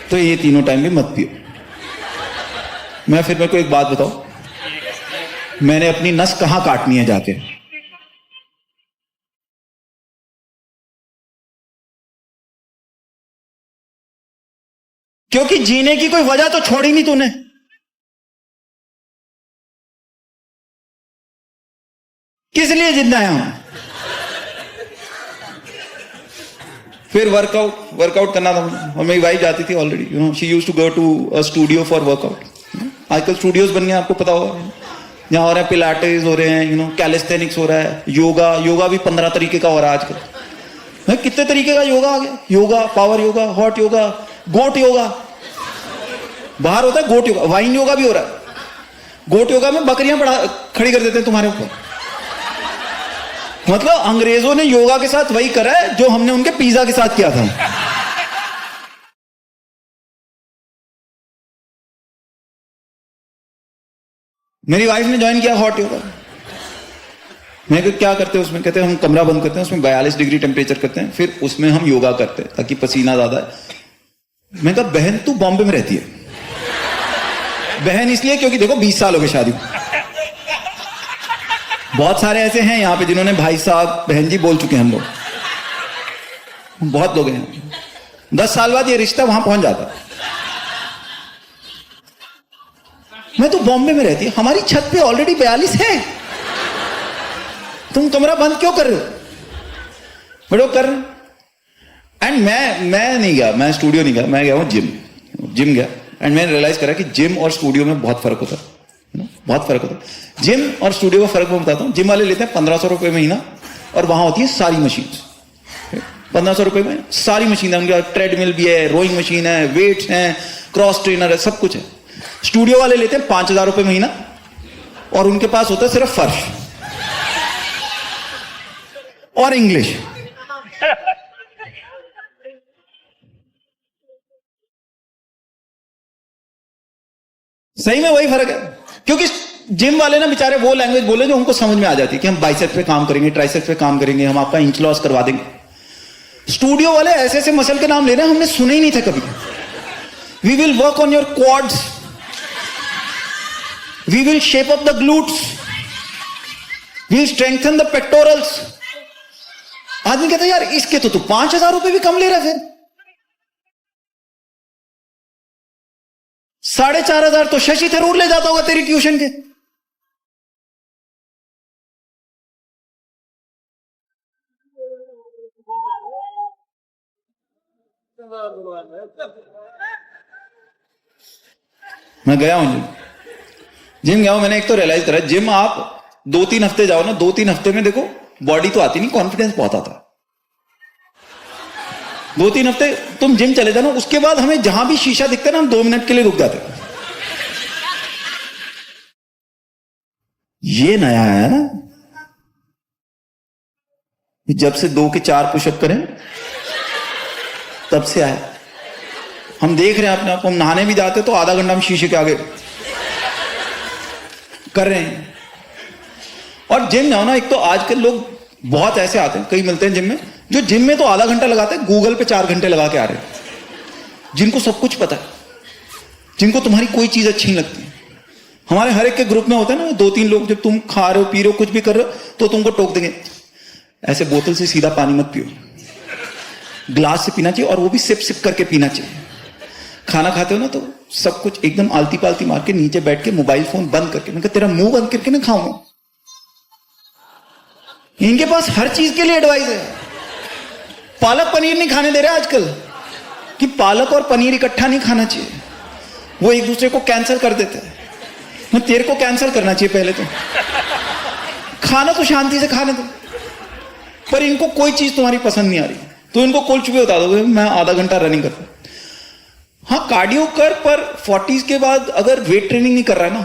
तो ये तीनों टाइम भी मत पियो। मैं फिर मेरे को एक बात बताओ, मैंने अपनी नस कहां काटनी है जाके? क्योंकि जीने की कोई वजह तो छोड़ी नहीं तूने। किस लिए जिंदा है हम? फिर वर्कआउट करना था। और मेरी वाइफ जाती थी already, she used to go to a studio for workout. आजकल स्टूडियोज बन गए, आपको पता होगा। यहाँ हो रहे हैं पिलाटेस हो रहे हैं, कैलिस्थेनिक्स हो रहा है, योगा भी 15 तरीके का हो रहा है आजकल। कितने तरीके का योगा आ गया, yoga, power yoga, hot yoga, goat yoga. बाहर होता है गोट योगा, वाइन योगा भी हो रहा है। गोट योगा में बकरियां खड़ी कर देते हैं तुम्हारे ऊपर। मतलब अंग्रेजों ने योगा के साथ वही करा है जो हमने उनके पिज्जा के साथ किया था। मेरी वाइफ ने ज्वाइन किया हॉट योगा। मैं क्या करते हैं उसमें? कहते हैं हम कमरा बंद करते हैं, उसमें 42 डिग्री टेम्परेचर करते हैं, फिर उसमें हम योगा करते हैं ताकि पसीना ज्यादा है। मैं कहा बहन तू बॉम्बे में रहती है। बहन इसलिए क्योंकि देखो 20 साल हो गए शादी। बहुत सारे ऐसे हैं यहां पे जिन्होंने भाई साहब बहन जी बोल चुके हैं। हम लोग बहुत लोग हैं। 10 साल बाद ये रिश्ता वहां पहुंच जाता। मैं तो बॉम्बे में रहती है, हमारी छत पे ऑलरेडी 42 है, तुम कमरा बंद क्यों कर रहे हो? बड़ो कर। एंड मैं नहीं गया, मैं स्टूडियो नहीं गया, मैं गया हूं जिम गया। एंड मैंने रियलाइज करा कि जिम और स्टूडियो में बहुत फर्क होता है, बहुत फर्क होता है। जिम और स्टूडियो का फर्क मैं बताता हूँ। जिम वाले लेते हैं 1500 रुपये महीना और वहां होती है सारी मशीन। 1500 रुपये में सारी मशीन है, उनके पास ट्रेडमिल भी है, रोइंग मशीन है, वेट्स हैं, क्रॉस ट्रेनर है, सब कुछ है। स्टूडियो वाले लेते हैं 5000 रुपये महीना और उनके पास होता है सिर्फ फर्श और इंग्लिश। सही में वही फर्क है, क्योंकि जिम वाले ना बेचारे वो लैंग्वेज बोले जो उनको समझ में आ जाती है कि हम बाइसेप पे काम करेंगे, ट्राइसेप पे काम करेंगे, हम आपका इंच लॉस करवा देंगे। स्टूडियो वाले ऐसे ऐसे मसल के नाम ले रहे हैं हमने सुने ही नहीं थे कभी। We will work on your quads, we will shape up the glutes, we will strengthen the pectorals. आदमी कहता है यार इसके तो तू 5000 रुपए भी कम ले रहा है, फिर 4500 तो शशि थरूर ले जाता होगा तेरी ट्यूशन के। मैं गया हूं जिम गया हूं, मैंने एक तो रियलाइज करा, जिम आप 2-3 हफ्ते जाओ ना, 2-3 हफ्ते में देखो बॉडी तो आती नहीं, कॉन्फिडेंस बहुत आता है। 2-3 हफ्ते तुम जिम चले जाना, उसके बाद हमें जहां भी शीशा दिखता है ना, हम 2 मिनट के लिए रुक जाते हैं। ये नया है ना, जब से 2 के 4 पुशअप करें तब से आया। हम देख रहे हैं अपने आप को, हम नहाने भी जाते तो आधा घंटा हम शीशे के आगे कर रहे हैं। और जिम जाओ ना, एक तो आजकल लोग बहुत ऐसे आते हैं, कई मिलते हैं जिम में, जो जिम में तो आधा घंटा लगाते हैं, गूगल पे 4 घंटे लगा के आ रहे हैं, जिनको सब कुछ पता है, जिनको तुम्हारी कोई चीज अच्छी नहीं लगती। हमारे हर एक के ग्रुप में होता है ना 2-3 लोग, जब तुम खा रहे हो, पी रहे हो, कुछ भी कर रहे हो, तो तुमको टोक देंगे, ऐसे बोतल से सीधा पानी मत पियो, ग्लास से पीना चाहिए, और वो भी सिप सिप करके पीना चाहिए। खाना खाते हो ना तो सब कुछ एकदम आलती पालती मार के नीचे बैठ के मोबाइल फोन बंद करके, मैं कहा तेरा मुंह बंद करके ना खाऊंगा। इनके पास हर चीज के लिए एडवाइस है। पालक पनीर नहीं खाने दे रहे आजकल, कि पालक और पनीर इकट्ठा नहीं खाना चाहिए, वो एक दूसरे को कैंसिल कर देते हैं। मैं तेरे को कैंसिल करना चाहिए पहले तो, खाना तो शांति से खाने दो। पर इनको कोई चीज तुम्हारी पसंद नहीं आ रही तो इनको कुछ भी बता दोगे, मैं आधा घंटा रनिंग करता हूं। हाँ कार्डियो कर, पर 40s के बाद अगर वेट ट्रेनिंग नहीं कर रहा है ना,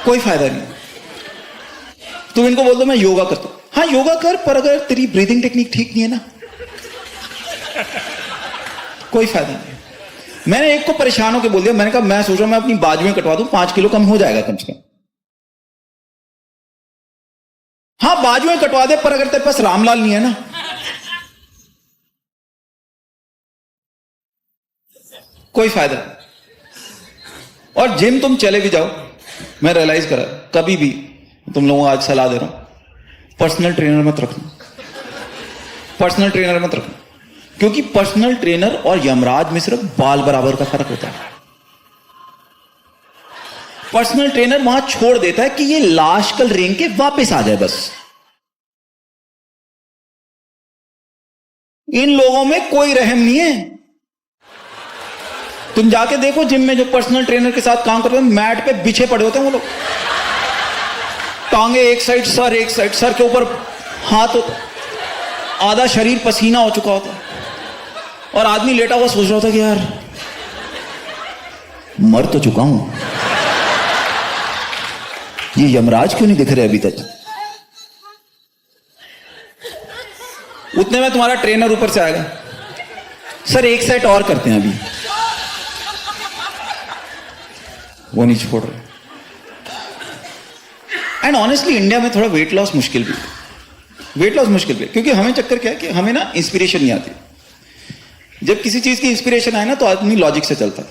कोई फायदा नहीं। तुम इनको बोल दो मैं योगा करता हूं, हाँ योगा कर, पर अगर तेरी ब्रीदिंग टेक्निक ठीक नहीं है ना, कोई फायदा नहीं। मैंने एक को परेशान होकर बोल दिया, मैंने कहा मैं सोच रहा हूं मैं अपनी बाजुएं कटवा दूं, 5 किलो कम हो जाएगा कम से कम। हाँ बाजुएं कटवा दे, पर अगर तेरे पास रामलाल नहीं है ना, कोई फायदा नहीं। और जिम तुम चले भी जाओ, मैं रियलाइज करा कभी भी, तुम लोगों को आज सलाह दे रहा हूं, पर्सनल ट्रेनर मत रखना, पर्सनल ट्रेनर मत रखना, क्योंकि पर्सनल ट्रेनर और यमराज में सिर्फ बाल बराबर का फर्क होता है। पर्सनल ट्रेनर वहां छोड़ देता है कि ये लाश कल रेंग के वापस आ जाए बस। इन लोगों में कोई रहम नहीं है। तुम जाके देखो जिम में जो पर्सनल ट्रेनर के साथ काम करते हैं, मैट पे बिछे पड़े होते हैं वो लोग, टांगे एक साइड, सर एक साइड, सर के ऊपर हाथ होता, आधा शरीर पसीना हो चुका होता, और आदमी लेटा हुआ सोच रहा होता कि यार मर तो चुका हूं, ये यमराज क्यों नहीं दिख रहे अभी तक। उतने में तुम्हारा ट्रेनर ऊपर से आएगा, सर एक सेट और करते हैं अभी, वो नहीं छोड़ रहे। एंड ऑनेस्टली इंडिया में थोड़ा वेट लॉस मुश्किल भी है, वेट लॉस मुश्किल भी है, क्योंकि हमें चक्कर क्या है कि हमें ना इंस्पिरेशन नहीं आती। जब किसी चीज की इंस्पिरेशन आए ना तो आदमी लॉजिक से चलता है।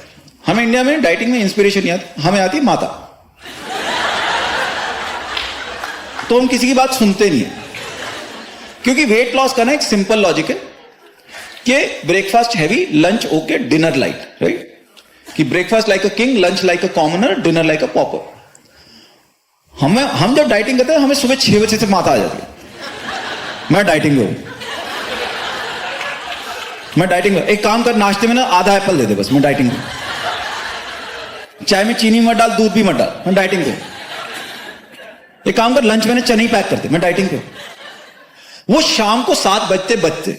हमें इंडिया में डाइटिंग में इंस्पिरेशन नहीं आती, हमें आती है माता, तो हम किसी की बात सुनते नहीं है। क्योंकि वेट लॉस का ना एक सिंपल लॉजिक है कि breakfast heavy, lunch okay, dinner light, right, कि breakfast like a king, lunch like a commoner, dinner like a pauper. हम जब डाइटिंग करते हैं हमें सुबह 6 बजे से माता आ जाती है, मैं डाइटिंग में हूं, मैं डाइटिंग एक काम कर, नाश्ते में ना आधा एप्पल दे दे बस, मैं डाइटिंग पे। चाय में चीनी मत डाल, दूध भी मत डाल, मैं डाइटिंग पे। एक काम कर, लंच में ना चने ही पैक करते, मैं डाइटिंग पे। वो शाम को 7 बजते बजते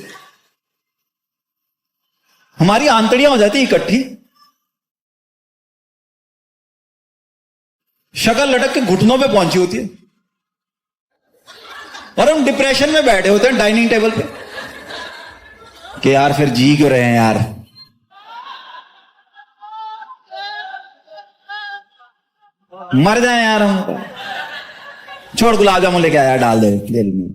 हमारी आंतड़ियां हो जाती इकट्ठी, शक्ल लटक के घुटनों पे पहुंची होती है, और हम डिप्रेशन में बैठे होते हैं डाइनिंग टेबल पे कि यार फिर जी क्यों रहे हैं यार। मर जाए यार हम। छोड़, गुलाब जामुन लेके आया, डाल दे, ले ली।